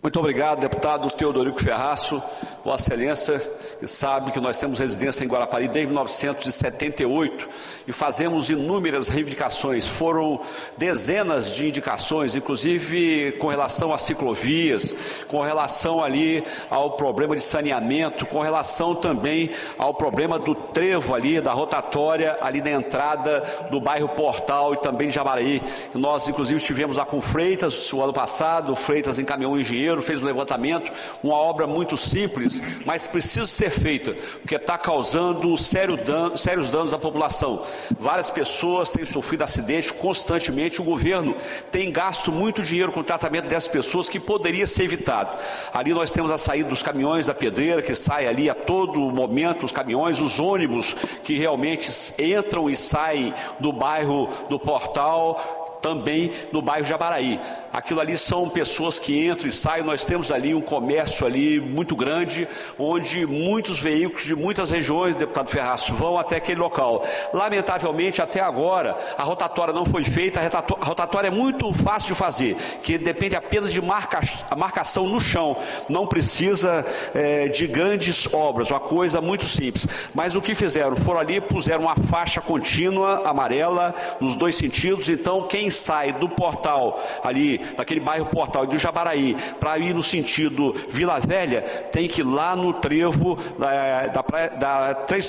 [SPEAKER 2] Muito obrigado, deputado Teodorico Ferraço. Vossa Excelência sabe que nós temos residência em Guarapari desde 1978 e fazemos inúmeras reivindicações. Foram dezenas de indicações, inclusive com relação às ciclovias, com relação ali ao problema de saneamento, com relação também ao problema do trevo ali, da rotatória ali na entrada do bairro Portal e também de Jabaraí. Nós, inclusive, estivemos lá com Freitas o ano passado, o Freitas encaminhou um engenheiro, fez um levantamento, uma obra muito simples, mas precisa ser feita, porque está causando sérios danos à população. Várias pessoas têm sofrido acidentes constantemente, o governo tem gasto muito dinheiro com o tratamento dessas pessoas que poderia ser evitado. Ali nós temos a saída dos caminhões da pedreira, que sai ali a todo momento, os caminhões, os ônibus que realmente entram e saem do bairro do Portal, também no bairro Jabaraí. Aquilo ali são pessoas que entram e saem, nós temos ali um comércio ali muito grande, onde muitos veículos de muitas regiões, deputado Ferraço, vão até aquele local. Lamentavelmente, até agora, a rotatória não foi feita, a rotatória é muito fácil de fazer, que depende apenas de marcação no chão, não precisa de grandes obras, uma coisa muito simples. Mas o que fizeram? Foram ali, puseram uma faixa contínua, amarela, nos dois sentidos, então quem sai do Portal ali, daquele bairro Portal e do Jabaraí, para ir no sentido Vila Velha, tem que ir lá no trevo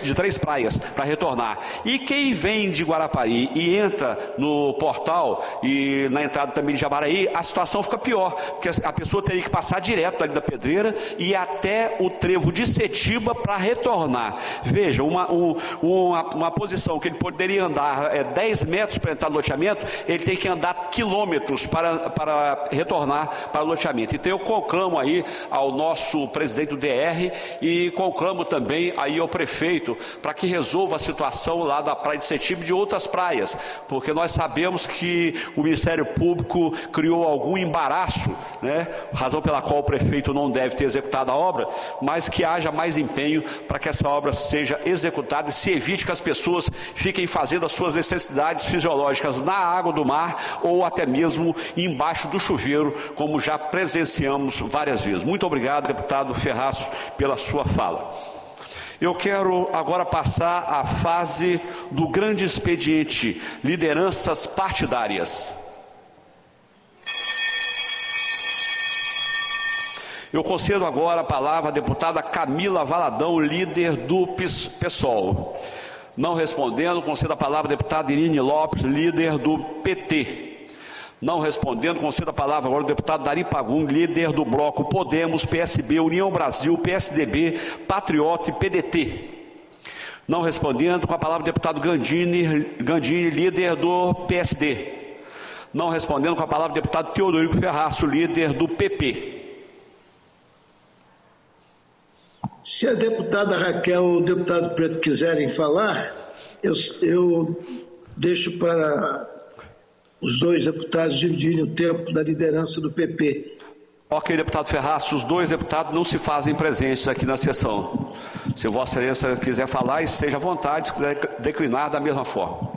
[SPEAKER 2] de Três Praias para retornar. E quem vem de Guarapari e entra no Portal e na entrada também de Jabaraí, a situação fica pior, porque a pessoa teria que passar direto ali da Pedreira e ir até o trevo de Setiba para retornar. Veja, uma posição que ele poderia andar 10 metros para entrar no loteamento, ele tem que andar quilômetros para retornar para o loteamento. Então eu conclamo aí ao nosso presidente do DR e conclamo também aí ao prefeito para que resolva a situação lá da praia de Setiba e de outras praias, porque nós sabemos que o Ministério Público criou algum embaraço, né, razão pela qual o prefeito não deve ter executado a obra, mas que haja mais empenho para que essa obra seja executada e se evite que as pessoas fiquem fazendo as suas necessidades fisiológicas na água do mar ou até mesmo embaixo do chuveiro, como já presenciamos várias vezes. Muito obrigado, deputado Ferraço, pela sua fala. Eu quero agora passar à fase do grande expediente, lideranças partidárias. Eu concedo agora a palavra à deputada Camila Valadão, líder do PSOL. Não respondendo, concedo a palavra à deputada Irine Lopes, líder do PT. Não respondendo, concedo a palavra agora ao deputado Dari Pagum, líder do bloco Podemos, PSB, União Brasil, PSDB, Patriota e PDT. Não respondendo, com a palavra o deputado Gandini, líder do PSD. Não respondendo, com a palavra o deputado Teodorico Ferraço, líder do PP.
[SPEAKER 11] Se a deputada Raquel ou o deputado Preto quiserem falar, eu deixo para os dois deputados dividirem o tempo da liderança do PP.
[SPEAKER 2] Ok, deputado Ferraço, os dois deputados não se fazem presentes aqui na sessão. Se Vossa Excelência quiser falar, esteja à vontade, se quiser declinar da mesma forma.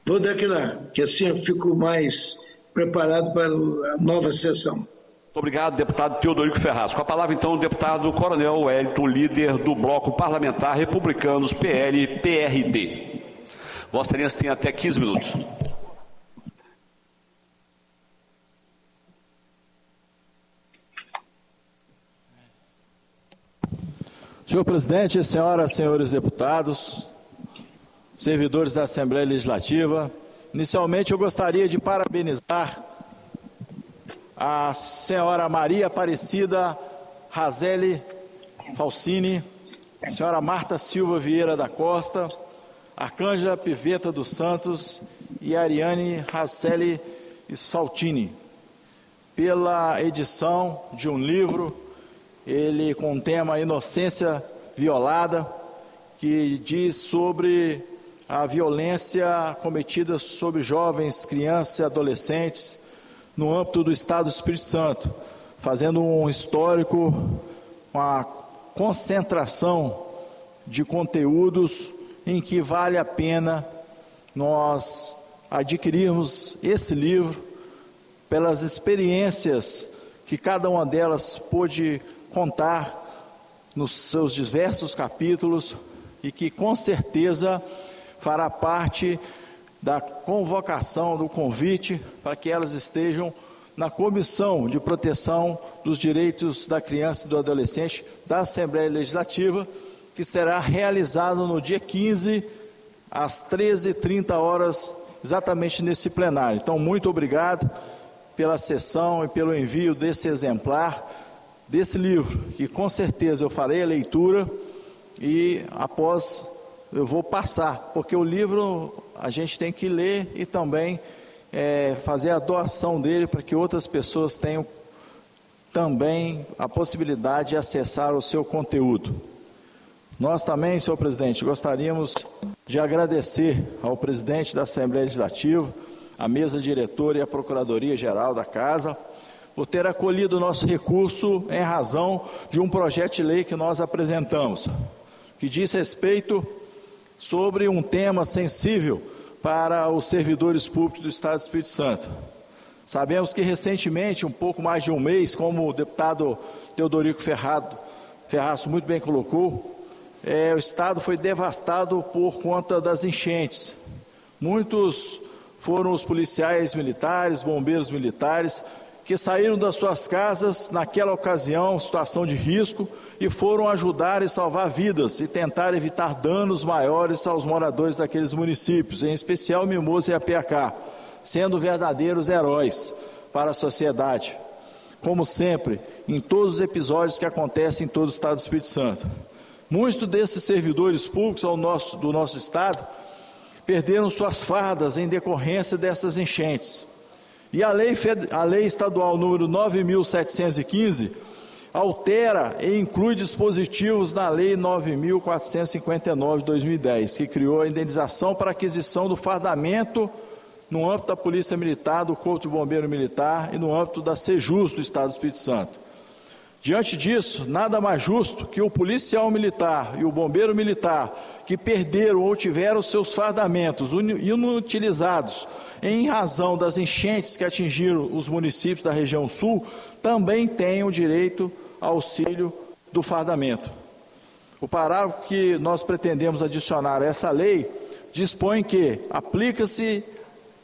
[SPEAKER 11] Vou declinar, que assim eu fico mais preparado para a nova sessão.
[SPEAKER 2] Muito obrigado, deputado Teodorico Ferraço. Com a palavra, então, o deputado Coronel Wellington, líder do bloco parlamentar Republicanos, PL e PRD. Vossa Excelência tem até 15 minutos.
[SPEAKER 8] Senhor presidente, senhoras e senhores deputados, servidores da Assembleia Legislativa, Inicialmente, eu gostaria de parabenizar a senhora Maria Aparecida Razelli Falsini, a senhora Marta Silva Vieira da Costa, Arcângela Piveta dos Santos e Ariane Racelli Sfaltini, pela edição de um livro, ele com o tema Inocência Violada, que diz sobre a violência cometida sobre jovens, crianças e adolescentes no âmbito do Estado do Espírito Santo, fazendo um histórico, uma concentração de conteúdos em que vale a pena nós adquirirmos esse livro pelas experiências que cada uma delas pôde contar nos seus diversos capítulos e que com certeza fará parte da convocação, do convite para que elas estejam na Comissão de Proteção dos Direitos da Criança e do Adolescente da Assembleia Legislativa, que será realizado no dia 15, às 13h30, exatamente nesse plenário. Então, muito obrigado pela sessão e pelo envio desse exemplar, desse livro, que com certeza eu farei a leitura e após eu vou passar, porque o livro a gente tem que ler e também fazer a doação dele para que outras pessoas tenham também a possibilidade de acessar o seu conteúdo. Nós também, senhor presidente, gostaríamos de agradecer ao presidente da Assembleia Legislativa, à mesa diretora e à Procuradoria-Geral da Casa, por ter acolhido o nosso recurso em razão de um projeto de lei que nós apresentamos, que diz respeito sobre um tema sensível para os servidores públicos do Estado do Espírito Santo. Sabemos que recentemente, um pouco mais de um mês, como o deputado Teodorico Ferraz muito bem colocou, o Estado foi devastado por conta das enchentes. Muitos foram os policiais militares, bombeiros militares, que saíram das suas casas naquela ocasião, situação de risco, e foram ajudar e salvar vidas e tentar evitar danos maiores aos moradores daqueles municípios, em especial Mimoso e Apiacá, sendo verdadeiros heróis para a sociedade, como sempre, em todos os episódios que acontecem em todo o Estado do Espírito Santo. Muitos desses servidores públicos do nosso Estado perderam suas fardas em decorrência dessas enchentes. E a lei estadual número 9.715 altera e inclui dispositivos na lei 9.459 de 2010, que criou a indenização para aquisição do fardamento no âmbito da Polícia Militar, do Corpo de Bombeiro Militar e no âmbito da Sejus do Estado do Espírito Santo. Diante disso, nada mais justo que o policial militar e o bombeiro militar que perderam ou tiveram seus fardamentos inutilizados em razão das enchentes que atingiram os municípios da região sul, também tenham direito ao auxílio do fardamento. O parágrafo que nós pretendemos adicionar a essa lei dispõe que aplica-se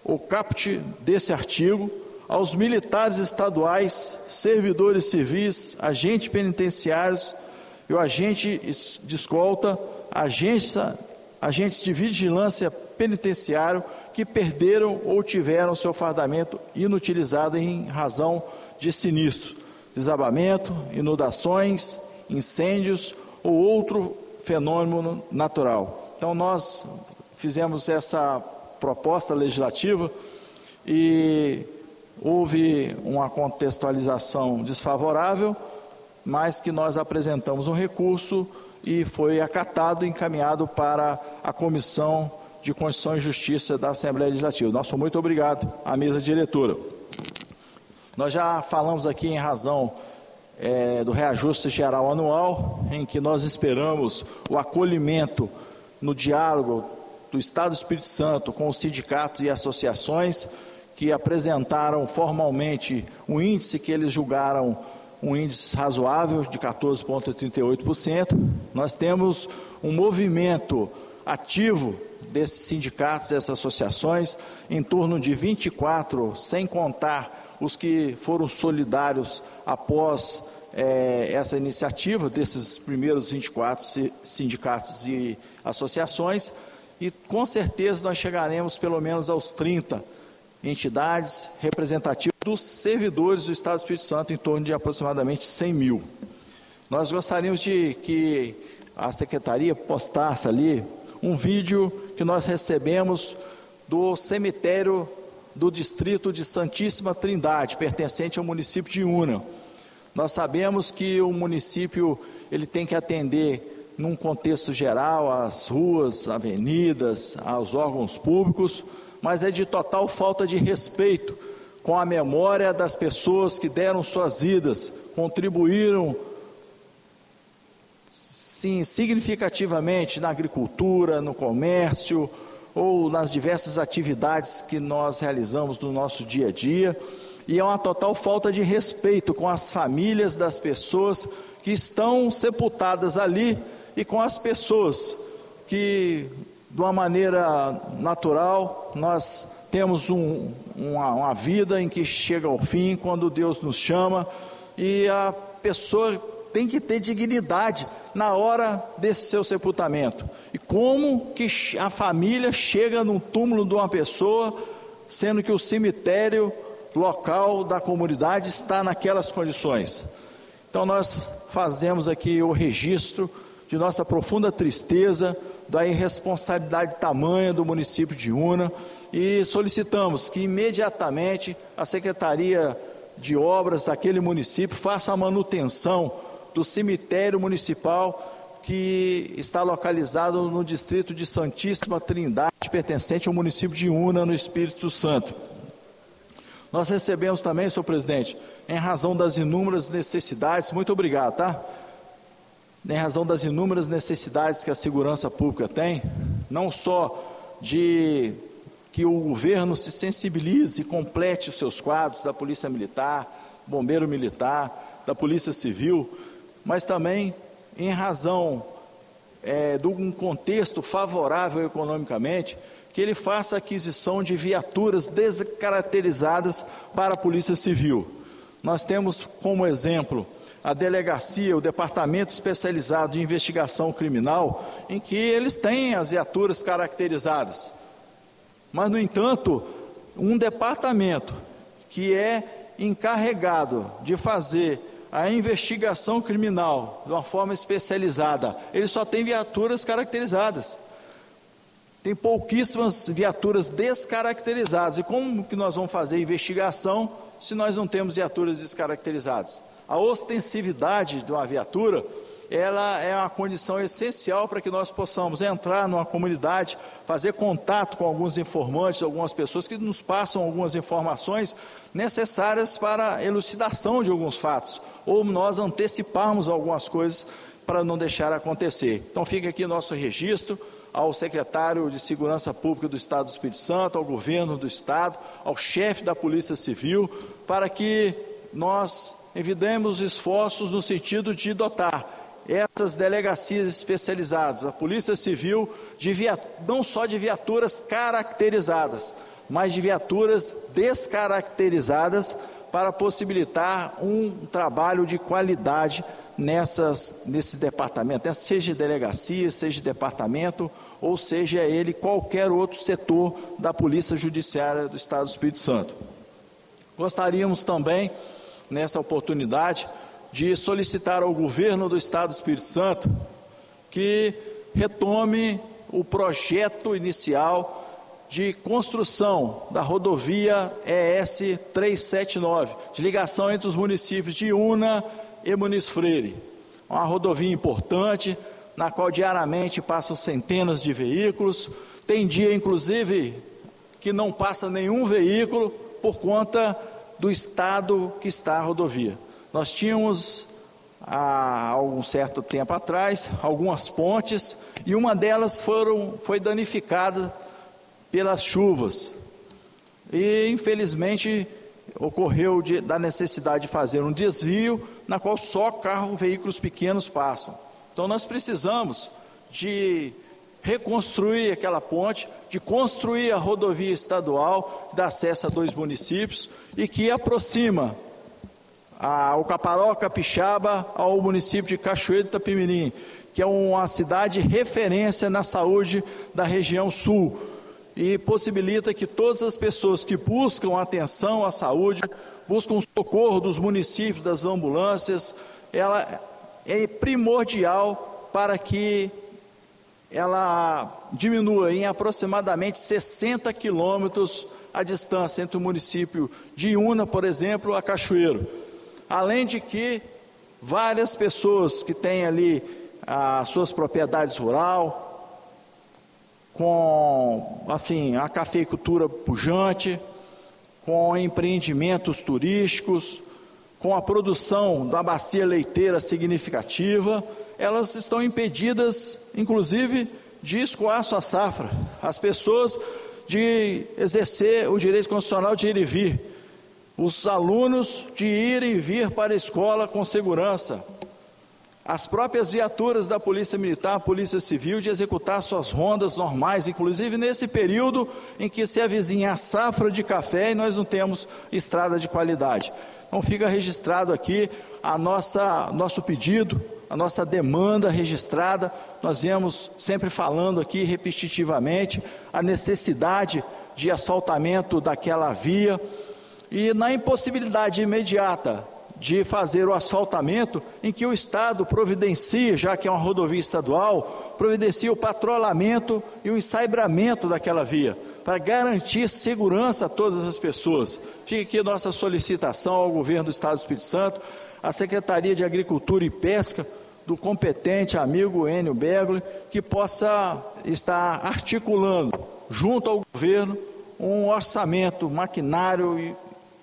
[SPEAKER 8] o caput desse artigo aos militares estaduais, servidores civis, agentes penitenciários e o agente de escolta, agentes de vigilância penitenciário que perderam ou tiveram seu fardamento inutilizado em razão de sinistro, desabamento, inundações, incêndios ou outro fenômeno natural. Então nós fizemos essa proposta legislativa e houve uma contextualização desfavorável, mas que nós apresentamos um recurso e foi acatado e encaminhado para a Comissão de Constituição e Justiça da Assembleia Legislativa. Nosso muito obrigado à mesa diretora. Nós já falamos aqui em razão do reajuste geral anual, em que nós esperamos o acolhimento no diálogo do Estado do Espírito Santo com os sindicatos e associações que apresentaram formalmente um índice que eles julgaram um índice razoável de 14,38%. Nós temos um movimento ativo desses sindicatos, dessas associações, em torno de 24, sem contar os que foram solidários após essa iniciativa, desses primeiros 24 sindicatos e associações, e com certeza nós chegaremos pelo menos aos 30 entidades representativas dos servidores do Estado do Espírito Santo, em torno de aproximadamente 100 mil. Nós gostaríamos de que a Secretaria postasse ali um vídeo que nós recebemos do cemitério do distrito de Santíssima Trindade, pertencente ao município de Una. Nós sabemos que o município ele tem que atender, num contexto geral, às ruas, avenidas, aos órgãos públicos, mas é de total falta de respeito com a memória das pessoas que deram suas vidas, contribuíram sim, significativamente na agricultura, no comércio ou nas diversas atividades que nós realizamos no nosso dia a dia, e é uma total falta de respeito com as famílias das pessoas que estão sepultadas ali e com as pessoas que, de uma maneira natural, nós temos uma vida em que chega ao fim quando Deus nos chama, e a pessoa tem que ter dignidade na hora desse seu sepultamento. E como que a família chega no túmulo de uma pessoa, sendo que o cemitério local da comunidade está naquelas condições? Então nós fazemos aqui o registro de nossa profunda tristeza, da irresponsabilidade tamanha do município de Una, e solicitamos que imediatamente a Secretaria de Obras daquele município faça a manutenção do cemitério municipal que está localizado no distrito de Santíssima Trindade, pertencente ao município de Una, no Espírito Santo. Nós recebemos também, senhor presidente, em razão das inúmeras necessidades, muito obrigado, tá? Em razão das inúmeras necessidades que a segurança pública tem, não só de que o governo se sensibilize e complete os seus quadros da Polícia Militar, Bombeiro Militar, da Polícia Civil, mas também em razão de um contexto favorável economicamente, que ele faça a aquisição de viaturas descaracterizadas para a Polícia Civil. Nós temos como exemplo a delegacia, o departamento especializado de investigação criminal, em que eles têm as viaturas caracterizadas. Mas, no entanto, um departamento que é encarregado de fazer a investigação criminal de uma forma especializada, ele só tem viaturas caracterizadas. Tem pouquíssimas viaturas descaracterizadas. E como que nós vamos fazer investigação se nós não temos viaturas descaracterizadas? A ostensividade de uma viatura, ela é uma condição essencial para que nós possamos entrar numa comunidade, fazer contato com alguns informantes, algumas pessoas que nos passam algumas informações necessárias para a elucidação de alguns fatos, ou nós anteciparmos algumas coisas para não deixar acontecer. Então fica aqui nosso registro ao secretário de Segurança Pública do Estado do Espírito Santo, ao governo do Estado, ao chefe da Polícia Civil, para que nós envidemos esforços no sentido de dotar essas delegacias especializadas, a Polícia Civil, não só de viaturas caracterizadas, mas de viaturas descaracterizadas para possibilitar um trabalho de qualidade nesses departamentos, seja delegacia, seja departamento, ou seja ele qualquer outro setor da Polícia Judiciária do Estado do Espírito Santo. Gostaríamos também, nessa oportunidade, de solicitar ao governo do Estado do Espírito Santo que retome o projeto inicial de construção da rodovia ES 379, de ligação entre os municípios de Una e Muniz Freire. Uma rodovia importante, na qual diariamente passam centenas de veículos, tem dia inclusive que não passa nenhum veículo por conta do estado que está a rodovia. Nós tínhamos, há algum certo tempo atrás, algumas pontes, e uma delas foi danificada pelas chuvas. E, infelizmente, ocorreu da necessidade de fazer um desvio, na qual só veículos pequenos passam. Então, nós precisamos de reconstruir aquela ponte, de construir a rodovia estadual que dá acesso a 2 municípios e que aproxima o Caparó Capixaba ao município de Cachoeiro de Itapemirim,
[SPEAKER 18] que é uma cidade referência na saúde da região sul, e possibilita que todas as pessoas que buscam atenção à saúde, buscam socorro dos municípios, das ambulâncias, ela é primordial para que ela diminua em aproximadamente 60 quilômetros a distância entre o município de Iuna, por exemplo, a Cachoeiro. Além de que várias pessoas que têm ali as suas propriedades rurais, com assim, a cafeicultura pujante, com empreendimentos turísticos, com a produção da bacia leiteira significativa, elas estão impedidas, inclusive, de escoar sua safra. As pessoas de exercer o direito constitucional de ir e vir. Os alunos de ir e vir para a escola com segurança. As próprias viaturas da Polícia Militar, Polícia Civil, de executar suas rondas normais, inclusive nesse período em que se avizinha a safra de café e nós não temos estrada de qualidade. Então fica registrado aqui nosso pedido, a nossa demanda registrada. Nós viemos sempre falando aqui repetitivamente a necessidade de asfaltamento daquela via, e na impossibilidade imediata de fazer o asfaltamento, em que o Estado providencia, já que é uma rodovia estadual, providencia o patrulhamento e o ensaibramento daquela via, para garantir segurança a todas as pessoas. Fica aqui nossa solicitação ao governo do Estado do Espírito Santo, à Secretaria de Agricultura e Pesca, do competente amigo Enio Begli, que possa estar articulando, junto ao governo, um orçamento, maquinário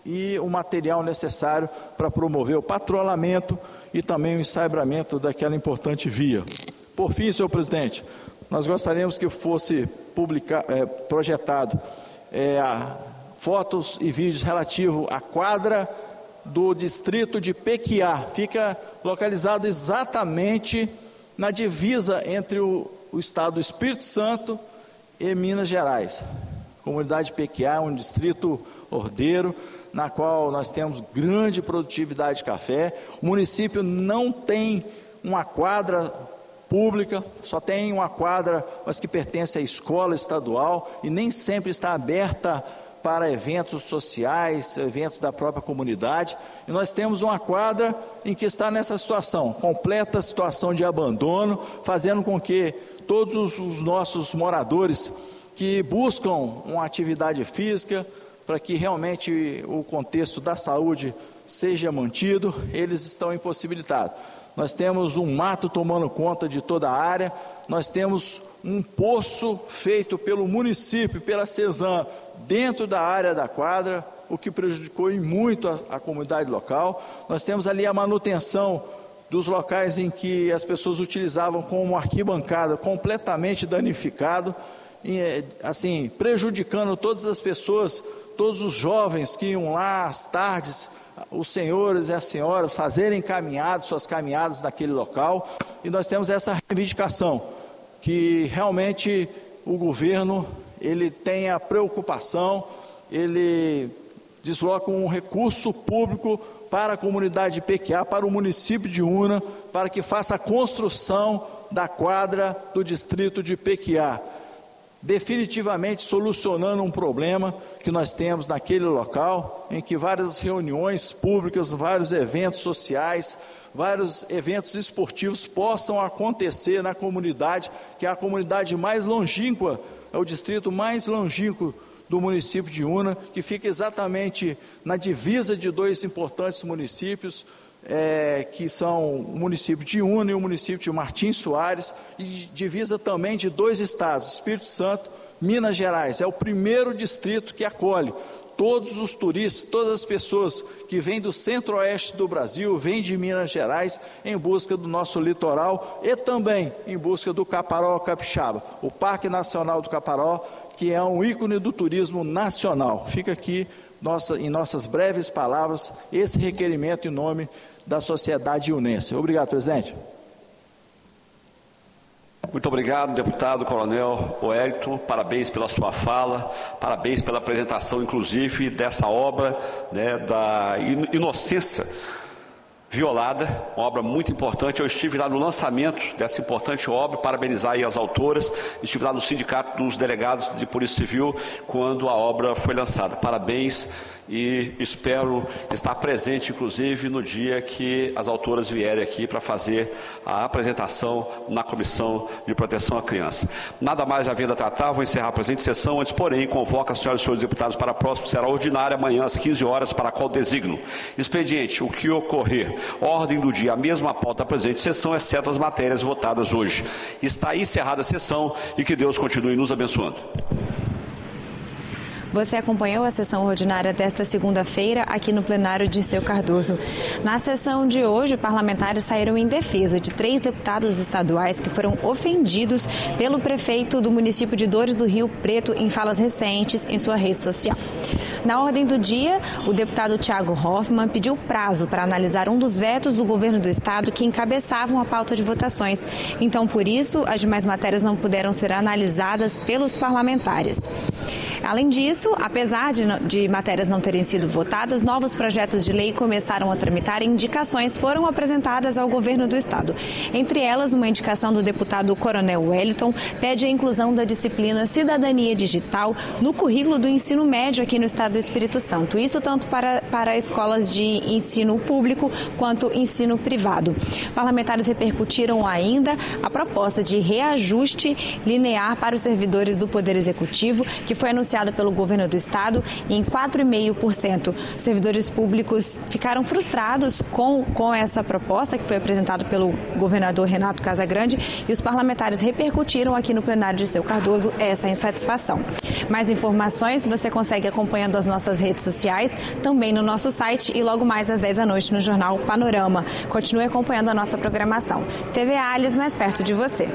[SPEAKER 18] e o material necessário para promover o patrulhamento e também o ensaibramento daquela importante via. Por fim, senhor presidente, nós gostaríamos que fosse projetado fotos e vídeos relativos à quadra do distrito de Pequiá. Fica localizado exatamente na divisa entre o estado do Espírito Santo e Minas Gerais. A comunidade de Pequiá é um distrito ordeiro, na qual nós temos grande produtividade de café. O município não tem uma quadra pública, só tem uma quadra, mas que pertence à escola estadual e nem sempre está aberta para eventos sociais, eventos da própria comunidade. E nós temos uma quadra em que está nessa situação, completa situação de abandono, fazendo com que todos os nossos moradores que buscam uma atividade física, para que realmente o contexto da saúde seja mantido, eles estão impossibilitados. Nós temos um mato tomando conta de toda a área, nós temos um poço feito pelo município, pela CESAM, dentro da área da quadra, o que prejudicou em muito a comunidade local. Nós temos ali a manutenção dos locais em que as pessoas utilizavam como arquibancada, completamente danificado, assim, prejudicando todas as pessoas, todos os jovens que iam lá às tardes, os senhores e as senhoras fazerem suas caminhadas naquele local. E nós temos essa reivindicação, que realmente o governo, ele tem a preocupação, ele desloca um recurso público para a comunidade de Pequiá, para o município de Iuna, para que faça a construção da quadra do distrito de Pequiá, definitivamente solucionando um problema que nós temos naquele local, em que várias reuniões públicas, vários eventos sociais, vários eventos esportivos possam acontecer na comunidade, que é a comunidade mais longínqua, é o distrito mais longínquo do município de Iuna, que fica exatamente na divisa de dois importantes municípios, que são o município de Iuna e o município de Martins Soares, e divisa também de dois estados, Espírito Santo, Minas Gerais. É o primeiro distrito que acolhe todos os turistas, todas as pessoas que vêm do centro-oeste do Brasil, vêm de Minas Gerais em busca do nosso litoral e também em busca do Caparó Capixaba, o Parque Nacional do Caparó, que é um ícone do turismo nacional. Fica aqui, em nossas breves palavras, esse requerimento em nome da sociedade iunense. Obrigado, presidente.
[SPEAKER 2] Muito obrigado, deputado Coronel Wellington, parabéns pela sua fala, parabéns pela apresentação, inclusive, dessa obra, né, da inocência violada, uma obra muito importante. Eu estive lá no lançamento dessa importante obra, parabenizar aí as autoras, estive lá no Sindicato dos Delegados de Polícia Civil quando a obra foi lançada. Parabéns e espero estar presente, inclusive, no dia que as autoras vierem aqui para fazer a apresentação na Comissão de Proteção à Criança. Nada mais havendo a tratar, vou encerrar a presente sessão, antes, porém, convoco as senhoras e senhores deputados para a próxima, será ordinária, amanhã às 15 horas, para a qual designo. Expediente, o que ocorrer. Ordem do dia, a mesma pauta da presente sessão, exceto as matérias votadas hoje. Está encerrada a sessão e que Deus continue nos abençoando.
[SPEAKER 1] Você acompanhou a sessão ordinária desta segunda-feira aqui no plenário Dirceu Cardoso. Na sessão de hoje, parlamentares saíram em defesa de 3 deputados estaduais que foram ofendidos pelo prefeito do município de Dores do Rio Preto em falas recentes em sua rede social. Na ordem do dia, o deputado Thiago Hoffmann pediu prazo para analisar um dos vetos do governo do estado que encabeçavam a pauta de votações. Então, por isso, as demais matérias não puderam ser analisadas pelos parlamentares. Além disso, apesar de matérias não terem sido votadas, novos projetos de lei começaram a tramitar e indicações foram apresentadas ao governo do estado. Entre elas, uma indicação do deputado Coronel Wellington pede a inclusão da disciplina Cidadania Digital no currículo do ensino médio aqui no estado do Espírito Santo. Isso tanto para escolas de ensino público quanto ensino privado. Parlamentares repercutiram ainda a proposta de reajuste linear para os servidores do Poder Executivo, que foi anunciado pelo governo do estado em 4,5%. Os servidores públicos ficaram frustrados com essa proposta que foi apresentada pelo governador Renato Casagrande e os parlamentares repercutiram aqui no plenário Dirceu Cardoso essa insatisfação. Mais informações você consegue acompanhando as nossas redes sociais, também no nosso site e logo mais às 10 da noite no Jornal Panorama. Continue acompanhando a nossa programação. TV Alias, mais perto de você.